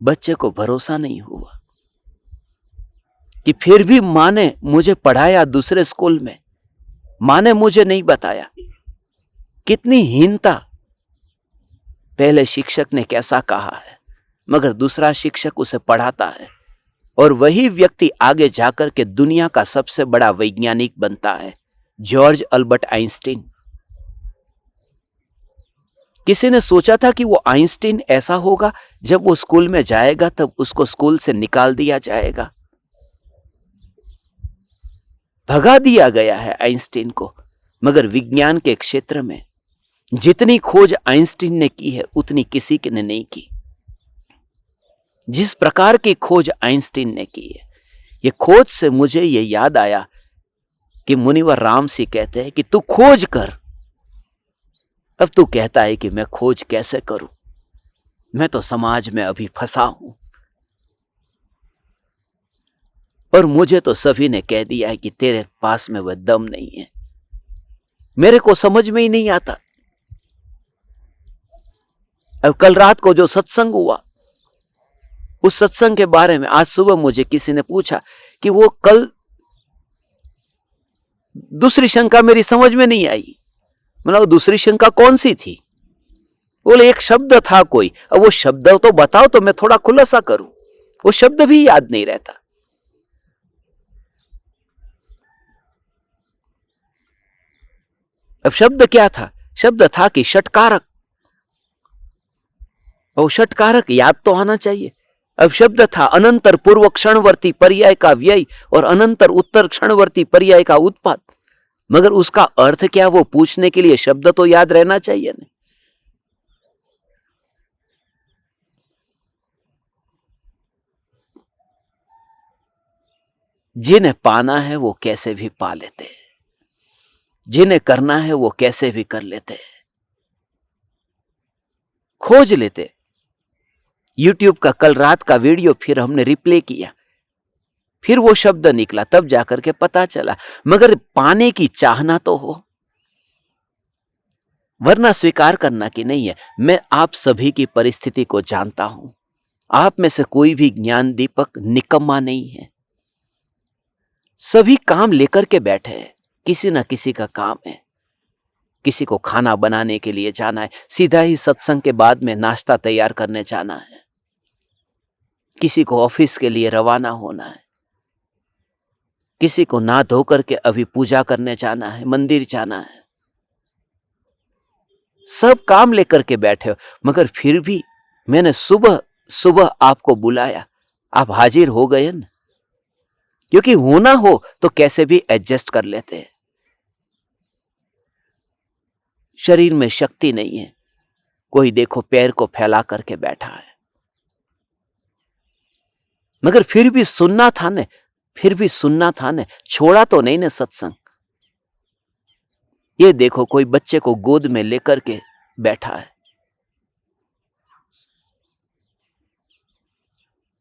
A: बच्चे को भरोसा नहीं हुआ कि फिर भी मां ने मुझे पढ़ाया दूसरे स्कूल में, मां ने मुझे नहीं बताया। कितनी हीनता। पहले शिक्षक ने कैसा कहा है, मगर दूसरा शिक्षक उसे पढ़ाता है और वही व्यक्ति आगे जाकर के दुनिया का सबसे बड़ा वैज्ञानिक बनता है, जॉर्ज अल्बर्ट आइंस्टीन। किसी ने सोचा था कि वो आइंस्टीन ऐसा होगा, जब वो स्कूल में जाएगा तब उसको स्कूल से निकाल दिया जाएगा। भगा दिया गया है आइंस्टीन को। मगर विज्ञान के क्षेत्र में जितनी खोज आइंस्टीन ने की है, उतनी किसी ने नहीं की। जिस प्रकार की खोज आइंस्टीन ने की है, ये खोज से मुझे ये याद आया कि मुनिवर राम सी कहते हैं कि तू खोज कर। अब तू कहता है कि मैं खोज कैसे करूं, मैं तो समाज में अभी फंसा हूं और मुझे तो सभी ने कह दिया है कि तेरे पास में वह दम नहीं है। मेरे को समझ में ही नहीं आता। अब कल रात को जो सत्संग हुआ, उस सत्संग के बारे में आज सुबह मुझे किसी ने पूछा कि वो कल दूसरी शंका मेरी समझ में नहीं आई। मतलब दूसरी शंका कौन सी थी? बोले एक शब्द था कोई। अब वो शब्द तो बताओ तो मैं थोड़ा खुलासा करूं। वो शब्द भी याद नहीं रहता। अब शब्द क्या था? शब्द था कि षटकारक। और षटकारक याद तो आना चाहिए। अब शब्द था अनंतर पूर्व क्षणवर्ती पर्याय का व्यय और अनंतर उत्तर क्षणवर्ती पर्याय का उत्पाद। मगर उसका अर्थ क्या, वो पूछने के लिए शब्द तो याद रहना चाहिए ना। जिन्हें पाना है वो कैसे भी पा लेते हैं, जिन्हें करना है वो कैसे भी कर लेते हैं, खोज लेते। यूट्यूब का कल रात का वीडियो फिर हमने रिप्ले किया, फिर वो शब्द निकला, तब जाकर के पता चला। मगर पाने की चाहना तो हो, वरना स्वीकार करना कि नहीं है। मैं आप सभी की परिस्थिति को जानता हूं, आप में से कोई भी ज्ञान दीपक निकम्मा नहीं है। सभी काम लेकर के बैठे हैं, किसी ना किसी का काम है। किसी को खाना बनाने के लिए जाना है, सीधा ही सत्संग के बाद में नाश्ता तैयार करने जाना है। किसी को ऑफिस के लिए रवाना होना है, किसी को नहा धो करके अभी पूजा करने जाना है, मंदिर जाना है। सब काम लेकर के बैठे हो, मगर फिर भी मैंने सुबह सुबह आपको बुलाया, आप हाजिर हो गए ना। क्योंकि होना हो तो कैसे भी एडजस्ट कर लेते हैं। शरीर में शक्ति नहीं है, कोई देखो पैर को फैला करके बैठा है, मगर फिर भी सुनना था ने, फिर भी सुनना था ने, छोड़ा तो नहीं ने सत्संग। ये देखो कोई बच्चे को गोद में लेकर के बैठा है,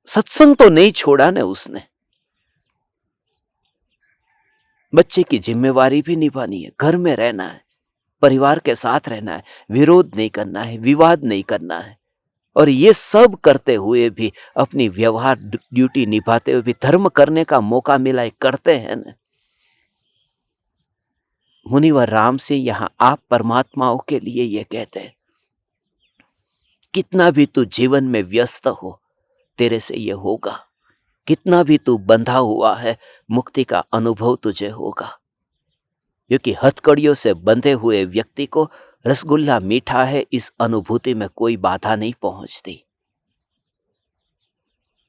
A: सत्संग तो नहीं छोड़ा ने उसने। बच्चे की जिम्मेवारी भी निभानी है, घर में रहना है, परिवार के साथ रहना है, विरोध नहीं करना है, विवाद नहीं करना है। और ये सब करते हुए भी, अपनी व्यवहार ड्यूटी निभाते हुए भी धर्म करने का मौका मिला है, करते हैं ना। मुनिवर राम से यहां आप परमात्माओं के लिए ये कहते हैं, कितना भी तू जीवन में व्यस्त हो, तेरे से ये होगा। कितना भी तू बंधा हुआ है, मुक्ति का अनुभव तुझे होगा। क्योंकि हथकड़ियों से बंधे हुए व्यक्ति को रसगुल्ला मीठा है, इस अनुभूति में कोई बाधा नहीं पहुंचती।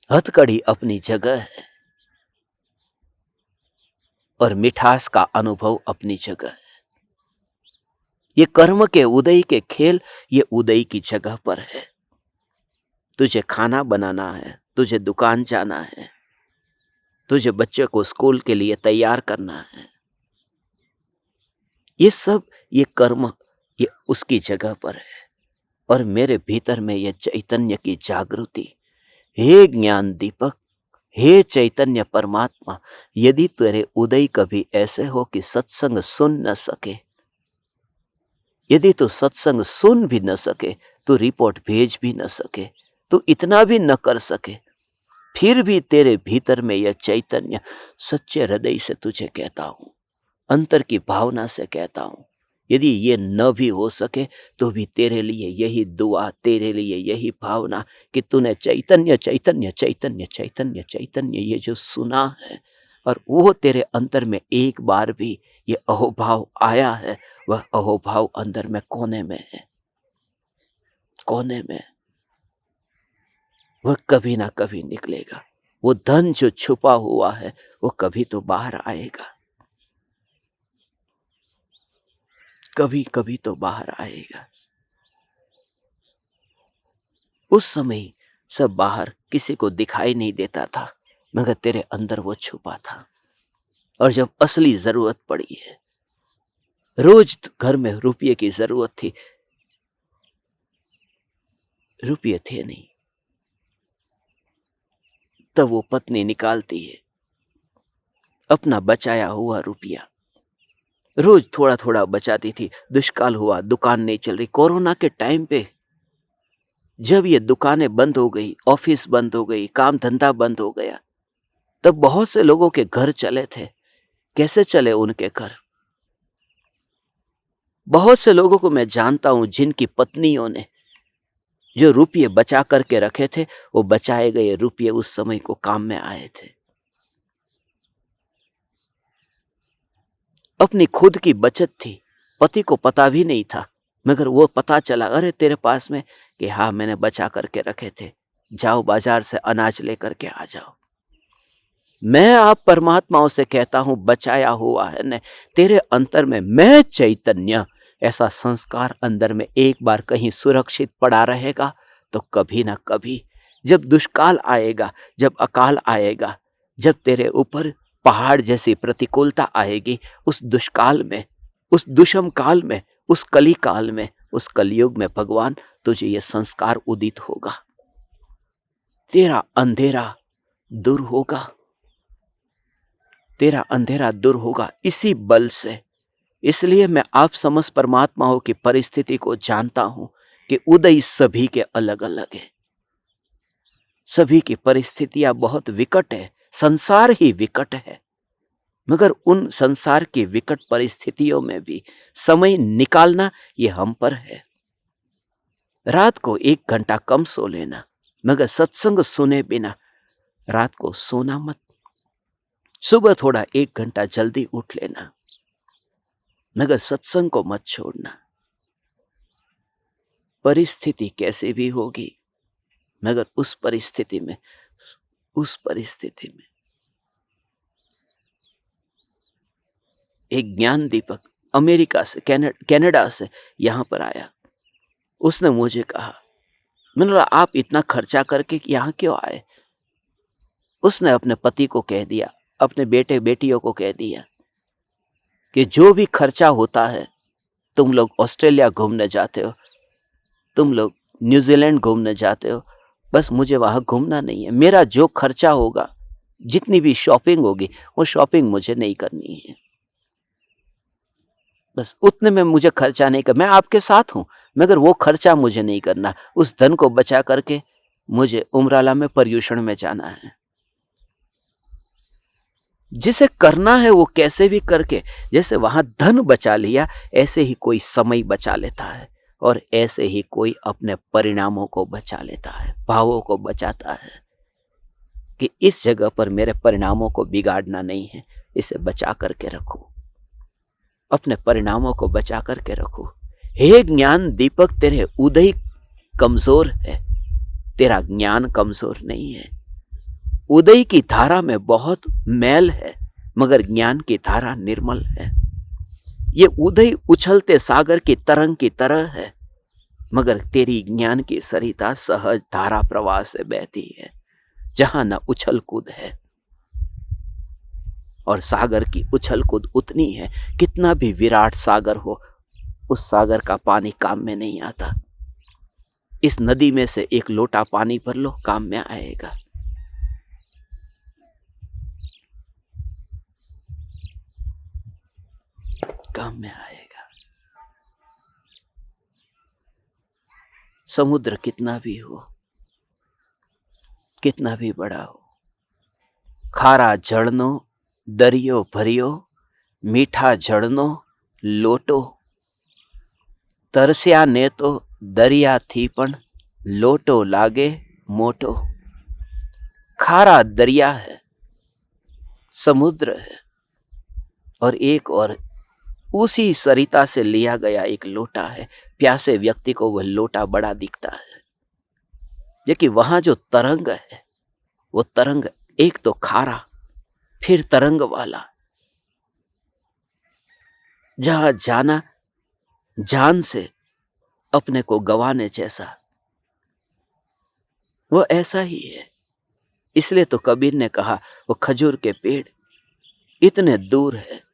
A: हथकड़ी अपनी जगह है और मिठास का अनुभव अपनी जगह है। ये कर्म के उदय के खेल, ये उदय की जगह पर है। तुझे खाना बनाना है, तुझे दुकान जाना है, तुझे बच्चे को स्कूल के लिए तैयार करना है, ये सब ये कर्म, ये उसकी जगह पर है। और मेरे भीतर में ये चैतन्य की जागृति, हे ज्ञान दीपक, हे चैतन्य परमात्मा, यदि तेरे उदय कभी ऐसे हो कि सत्संग सुन न सके, यदि तू सत्संग सुन भी न सके, तू रिपोर्ट भेज भी न सके, तू इतना भी न कर सके, फिर भी तेरे भीतर में यह चैतन्य, सच्चे हृदय से तुझे कहता हूं, अंतर की भावना से कहता हूं, यदि ये न भी हो सके तो भी तेरे लिए यही दुआ, तेरे लिए यही भावना कि तूने चैतन्य चैतन्य चैतन्य चैतन्य चैतन्य ये जो सुना है, और वो तेरे अंतर में एक बार भी ये अहोभाव आया है, वह अहोभाव अंदर में कोने में है, कोने में। वह कभी ना कभी निकलेगा। वो धन जो छुपा हुआ है वो कभी तो बाहर आएगा, कभी कभी तो बाहर आएगा। उस समय सब बाहर किसी को दिखाई नहीं देता था, मगर तेरे अंदर वो छुपा था। और जब असली जरूरत पड़ी है, रोज घर में रुपये की जरूरत थी, रुपये थे नहीं, तब वो पत्नी निकालती है अपना बचाया हुआ रुपया, रोज थोड़ा थोड़ा बचाती थी। दुष्काल हुआ, दुकान नहीं चल रही, कोरोना के टाइम पे जब ये दुकानें बंद हो गई, ऑफिस बंद हो गई, काम धंधा बंद हो गया, तब बहुत से लोगों के घर चले थे। कैसे चले उनके घर? बहुत से लोगों को मैं जानता हूं जिनकी पत्नियों ने जो रुपये बचा करके रखे थे, वो बचाए गए रुपये उस समय को काम में आए थे। अपनी खुद की बचत थी, पति को पता भी नहीं था, मगर वो पता चला, अरे तेरे पास में, कि हाँ मैंने बचा करके रखे थे, जाओ बाजार से अनाज लेकर के आ जाओ। मैं आप परमात्माओं से कहता हूं बचाया हुआ है ने तेरे अंतर में मैं चैतन्य, ऐसा संस्कार अंदर में एक बार कहीं सुरक्षित पड़ा रहेगा तो कभी ना कभी जब दुष्काल आएगा, जब अकाल आएगा, जब तेरे ऊपर पहाड़ जैसी प्रतिकूलता आएगी, उस दुष्काल में, उस दुष्म काल में, उस कली काल में, उस कलयुग में भगवान तुझे ये संस्कार उदित होगा, तेरा अंधेरा दूर होगा, तेरा अंधेरा दूर होगा इसी बल से। इसलिए मैं आप समस्त परमात्माओं की परिस्थिति को जानता हूं कि उदय सभी के अलग अलग है, सभी की परिस्थितियां बहुत विकट है, संसार ही विकट है, मगर उन संसार की विकट परिस्थितियों में भी समय निकालना ये हम पर है। रात को 1 घंटा कम सो लेना, मगर सत्संग सुने बिना रात को सोना मत। सुबह थोड़ा 1 घंटा जल्दी उठ लेना, मगर सत्संग को मत छोड़ना। परिस्थिति कैसे भी होगी, मगर उस परिस्थिति में एक ज्ञान दीपक अमेरिका से, कनाडा से यहां पर आया। उसने मुझे कहा, मैंने बोला आप इतना खर्चा करके यहां क्यों आए? उसने अपने पति को कह दिया, अपने बेटे बेटियों को कह दिया कि जो भी खर्चा होता है, तुम लोग ऑस्ट्रेलिया घूमने जाते हो, तुम लोग न्यूजीलैंड घूमने जाते हो, बस मुझे वहां घूमना नहीं है। मेरा जो खर्चा होगा, जितनी भी शॉपिंग होगी, वो शॉपिंग मुझे नहीं करनी है। बस उतने में मुझे खर्चा नहीं कर, मैं आपके साथ हूं, मगर वो खर्चा मुझे नहीं करना। उस धन को बचा करके मुझे उमराला में पर्यूषण में जाना है। जिसे करना है वो कैसे भी करके, जैसे वहां धन बचा लिया, ऐसे ही कोई समय बचा लेता है, और ऐसे ही कोई अपने परिणामों को बचा लेता है, भावों को बचाता है कि इस जगह पर मेरे परिणामों को बिगाड़ना नहीं है, इसे बचा करके रखो, अपने परिणामों को बचा करके रखो। हे ज्ञान दीपक, तेरे उदय कमजोर है, तेरा ज्ञान कमजोर नहीं है। उदय की धारा में बहुत मैल है, मगर ज्ञान की धारा निर्मल है। ये उदय उछलते सागर की तरंग की तरह है, मगर तेरी ज्ञान की सरिता सहज धारा प्रवाह से बहती है, जहां न उछल कूद है। और सागर की उछल कूद उतनी है, कितना भी विराट सागर हो, उस सागर का पानी काम में नहीं आता। इस नदी में से एक लोटा पानी भर लो, काम में आएगा। काम में आएगा। समुद्र कितना भी हो, कितना भी बड़ा हो, खारा जड़नो दरियो भरियो, मीठा जड़नो लोटो, तरस्या ने तो दरिया थी पण लोटो लागे मोटो। खारा दरिया है, समुद्र है, और एक और उसी सरिता से लिया गया एक लोटा है। प्यासे व्यक्ति को वह लोटा बड़ा दिखता है, लेकिन वहां जो तरंग है, वो तरंग एक तो खारा, फिर तरंग वाला, जहां जाना जान से अपने को गवाने जैसा, वो ऐसा ही है। इसलिए तो कबीर ने कहा, वो खजूर के पेड़ इतने दूर है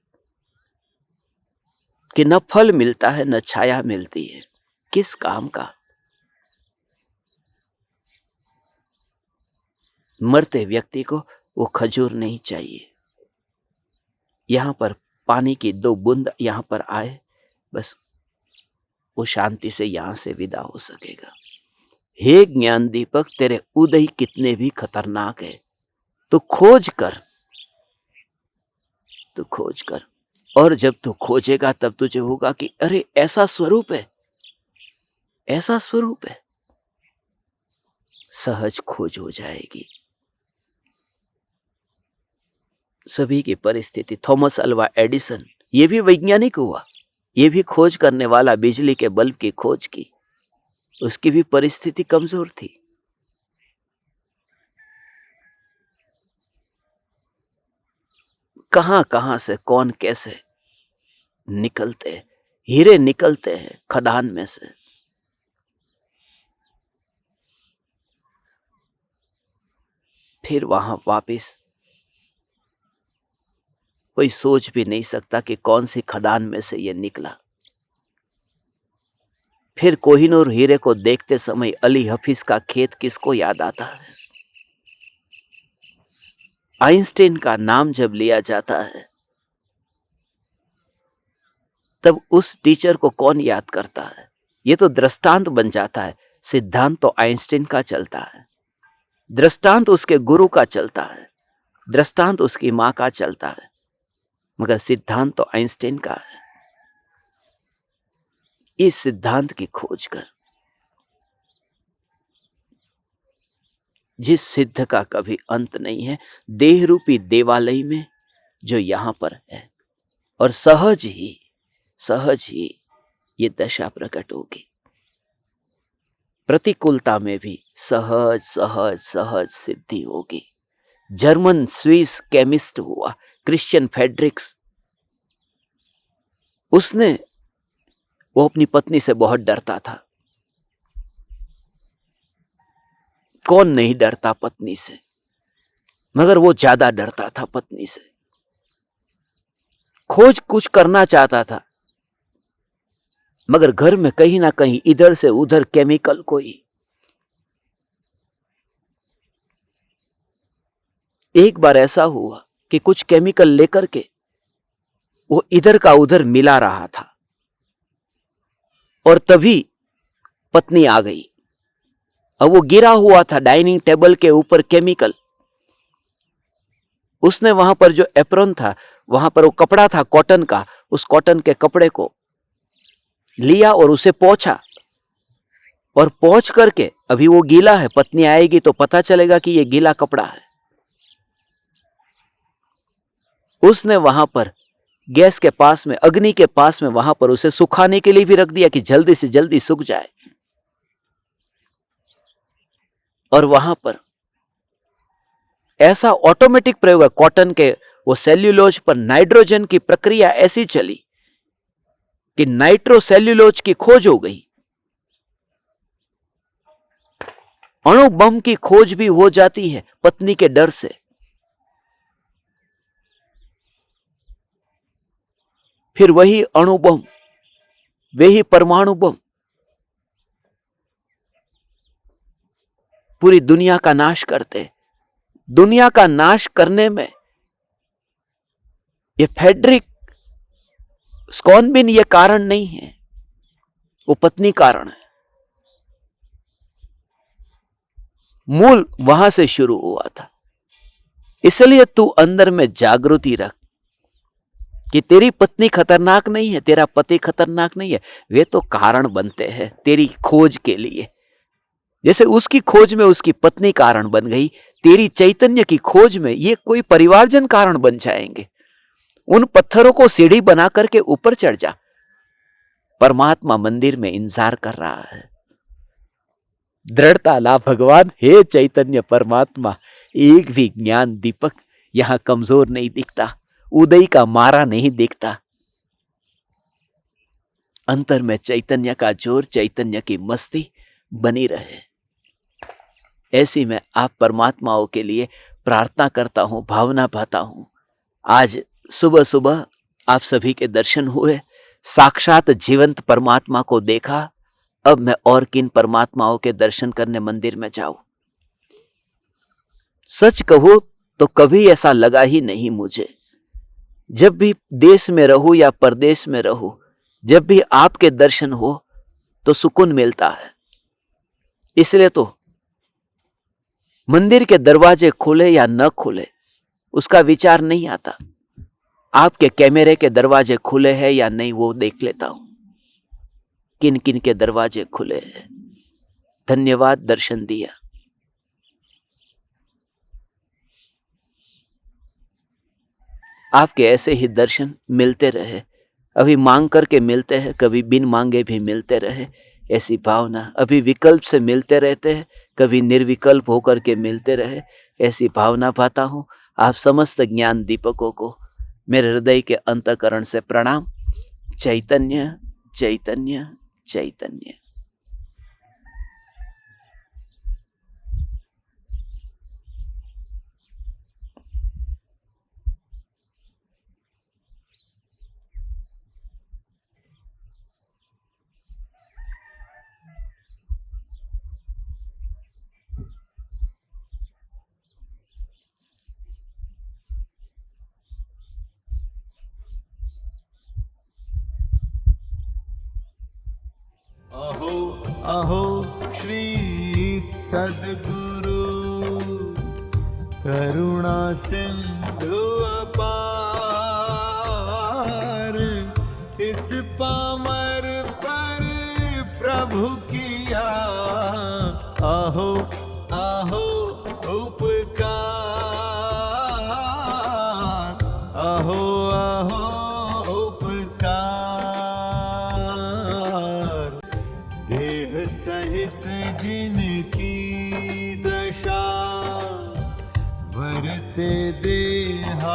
A: कि न फल मिलता है न छाया मिलती है, किस काम का। मरते व्यक्ति को वो खजूर नहीं चाहिए। यहां पर पानी की 2 बूंद यहां पर आए, बस वो शांति से यहां से विदा हो सकेगा। हे ज्ञान दीपक, तेरे उदय कितने भी खतरनाक है, तो खोज कर, तू खोज कर। और जब तू खोजेगा तब तुझे होगा कि अरे ऐसा स्वरूप है, ऐसा स्वरूप है, सहज खोज हो जाएगी। सभी की परिस्थिति, थॉमस अल्वा एडिसन, ये भी वैज्ञानिक हुआ, ये भी खोज करने वाला, बिजली के बल्ब की खोज की, उसकी भी परिस्थिति कमजोर थी। कहां कहां से कौन कैसे निकलते हैं, हीरे निकलते हैं खदान में से। फिर वहां वापस कोई सोच भी नहीं सकता कि कौन सी खदान में से ये निकला। फिर कोहिनूर हीरे को देखते समय अली हफीज का खेत किसको याद आता है? आइंस्टीन का नाम जब लिया जाता है तब उस टीचर को कौन याद करता है? ये तो दृष्टांत बन जाता है। सिद्धांत तो आइंस्टीन का चलता है, दृष्टांत उसके गुरु का चलता है, दृष्टांत उसकी मां का चलता है, मगर सिद्धांत तो आइंस्टीन का है। इस सिद्धांत की खोज कर, जिस सिद्ध का कभी अंत नहीं है, देह रूपी देवालय में जो यहां पर है, और सहज ही ये दशा प्रकट होगी। प्रतिकूलता में भी सहज सहज सहज सिद्धि होगी। जर्मन स्विस केमिस्ट हुआ क्रिश्चियन फेड्रिक्स, वो अपनी पत्नी से बहुत डरता था। कौन नहीं डरता पत्नी से, मगर वो ज्यादा डरता था पत्नी से। खोज कुछ करना चाहता था, मगर घर में कहीं ना कहीं इधर से उधर केमिकल कोई। एक बार ऐसा हुआ कि कुछ केमिकल लेकर के वो इधर का उधर मिला रहा था, और तभी पत्नी आ गई। अब वो गिरा हुआ था डाइनिंग टेबल के ऊपर केमिकल। उसने वहां पर जो एप्रॉन था, वहां पर वो कपड़ा था कॉटन का, उस कॉटन के कपड़े को लिया और उसे पोंछा, और पोंछ करके अभी वो गीला है, पत्नी आएगी तो पता चलेगा कि ये गीला कपड़ा है। उसने वहां पर गैस के पास में, अग्नि के पास में, वहां पर उसे सुखाने के लिए भी रख दिया कि जल्दी से जल्दी सूख जाए। और वहां पर ऐसा ऑटोमेटिक प्रयोग है, कॉटन के वो सेल्यूलोज पर नाइट्रोजन की प्रक्रिया ऐसी चली कि नाइट्रोसेल्यूलोज की खोज हो गई। अणु बम की खोज भी हो जाती है पत्नी के डर से। फिर वही अणु बम, वही परमाणु बम पूरी दुनिया का नाश करते। दुनिया का नाश करने में ये फेडरिक स्कॉनबिन ये कारण नहीं है, वो पत्नी कारण है। मूल वहां से शुरू हुआ था। इसलिए तू अंदर में जागृति रख कि तेरी पत्नी खतरनाक नहीं है, तेरा पति खतरनाक नहीं है, वे तो कारण बनते हैं तेरी खोज के लिए। जैसे उसकी खोज में उसकी पत्नी कारण बन गई, तेरी चैतन्य की खोज में ये कोई परिवारजन कारण बन जाएंगे। उन पत्थरों को सीढ़ी बना करके ऊपर चढ़ जा, परमात्मा मंदिर में इंतजार कर रहा है। दृढ़ता ला भगवान, हे चैतन्य परमात्मा। एक भी ज्ञान दीपक यहां कमजोर नहीं दिखता, उदय का मारा नहीं दिखता। अंतर में चैतन्य का जोर, चैतन्य की मस्ती बनी रहे। ऐसी मैं आप परमात्माओं के लिए प्रार्थना करता हूं, भावना पाता हूं। आज सुबह सुबह आप सभी के दर्शन हुए, साक्षात जीवंत परमात्मा को देखा। अब मैं और किन परमात्माओं के दर्शन करने मंदिर में जाऊं? सच कहूं तो कभी ऐसा लगा ही नहीं मुझे। जब भी देश में रहूं या परदेश में रहूं, जब भी आपके दर्शन हो तो सुकून मिलता है। इसलिए तो मंदिर के दरवाजे खुले या न खुले उसका विचार नहीं आता। आपके कैमरे के दरवाजे खुले हैं या नहीं वो देख लेता हूं, किन किन के दरवाजे खुले हैं। धन्यवाद, दर्शन दिया। आपके ऐसे ही दर्शन मिलते रहे, अभी मांग करके मिलते हैं, कभी बिन मांगे भी मिलते रहे। ऐसी भावना, अभी विकल्प से मिलते रहते हैं, कभी निर्विकल्प होकर के मिलते रहे। ऐसी भावना पाता हूं आप समस्त ज्ञान दीपकों को मेरे हृदय के अंतःकरण से प्रणाम। चैतन्य चैतन्य चैतन्य।
B: अहो अहो श्री सद्गुरु करुणा सिंधु अपार, इस पामर पर प्रभु किया अहो अहो उपकार, अहो अहो उपकार। देह सहित जिनकी दशा वरते देहातीत,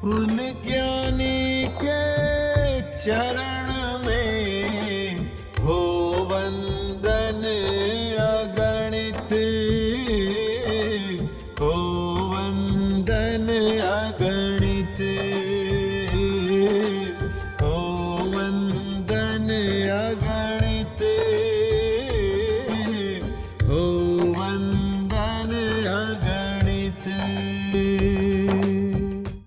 B: उन ज्ञानी के चरण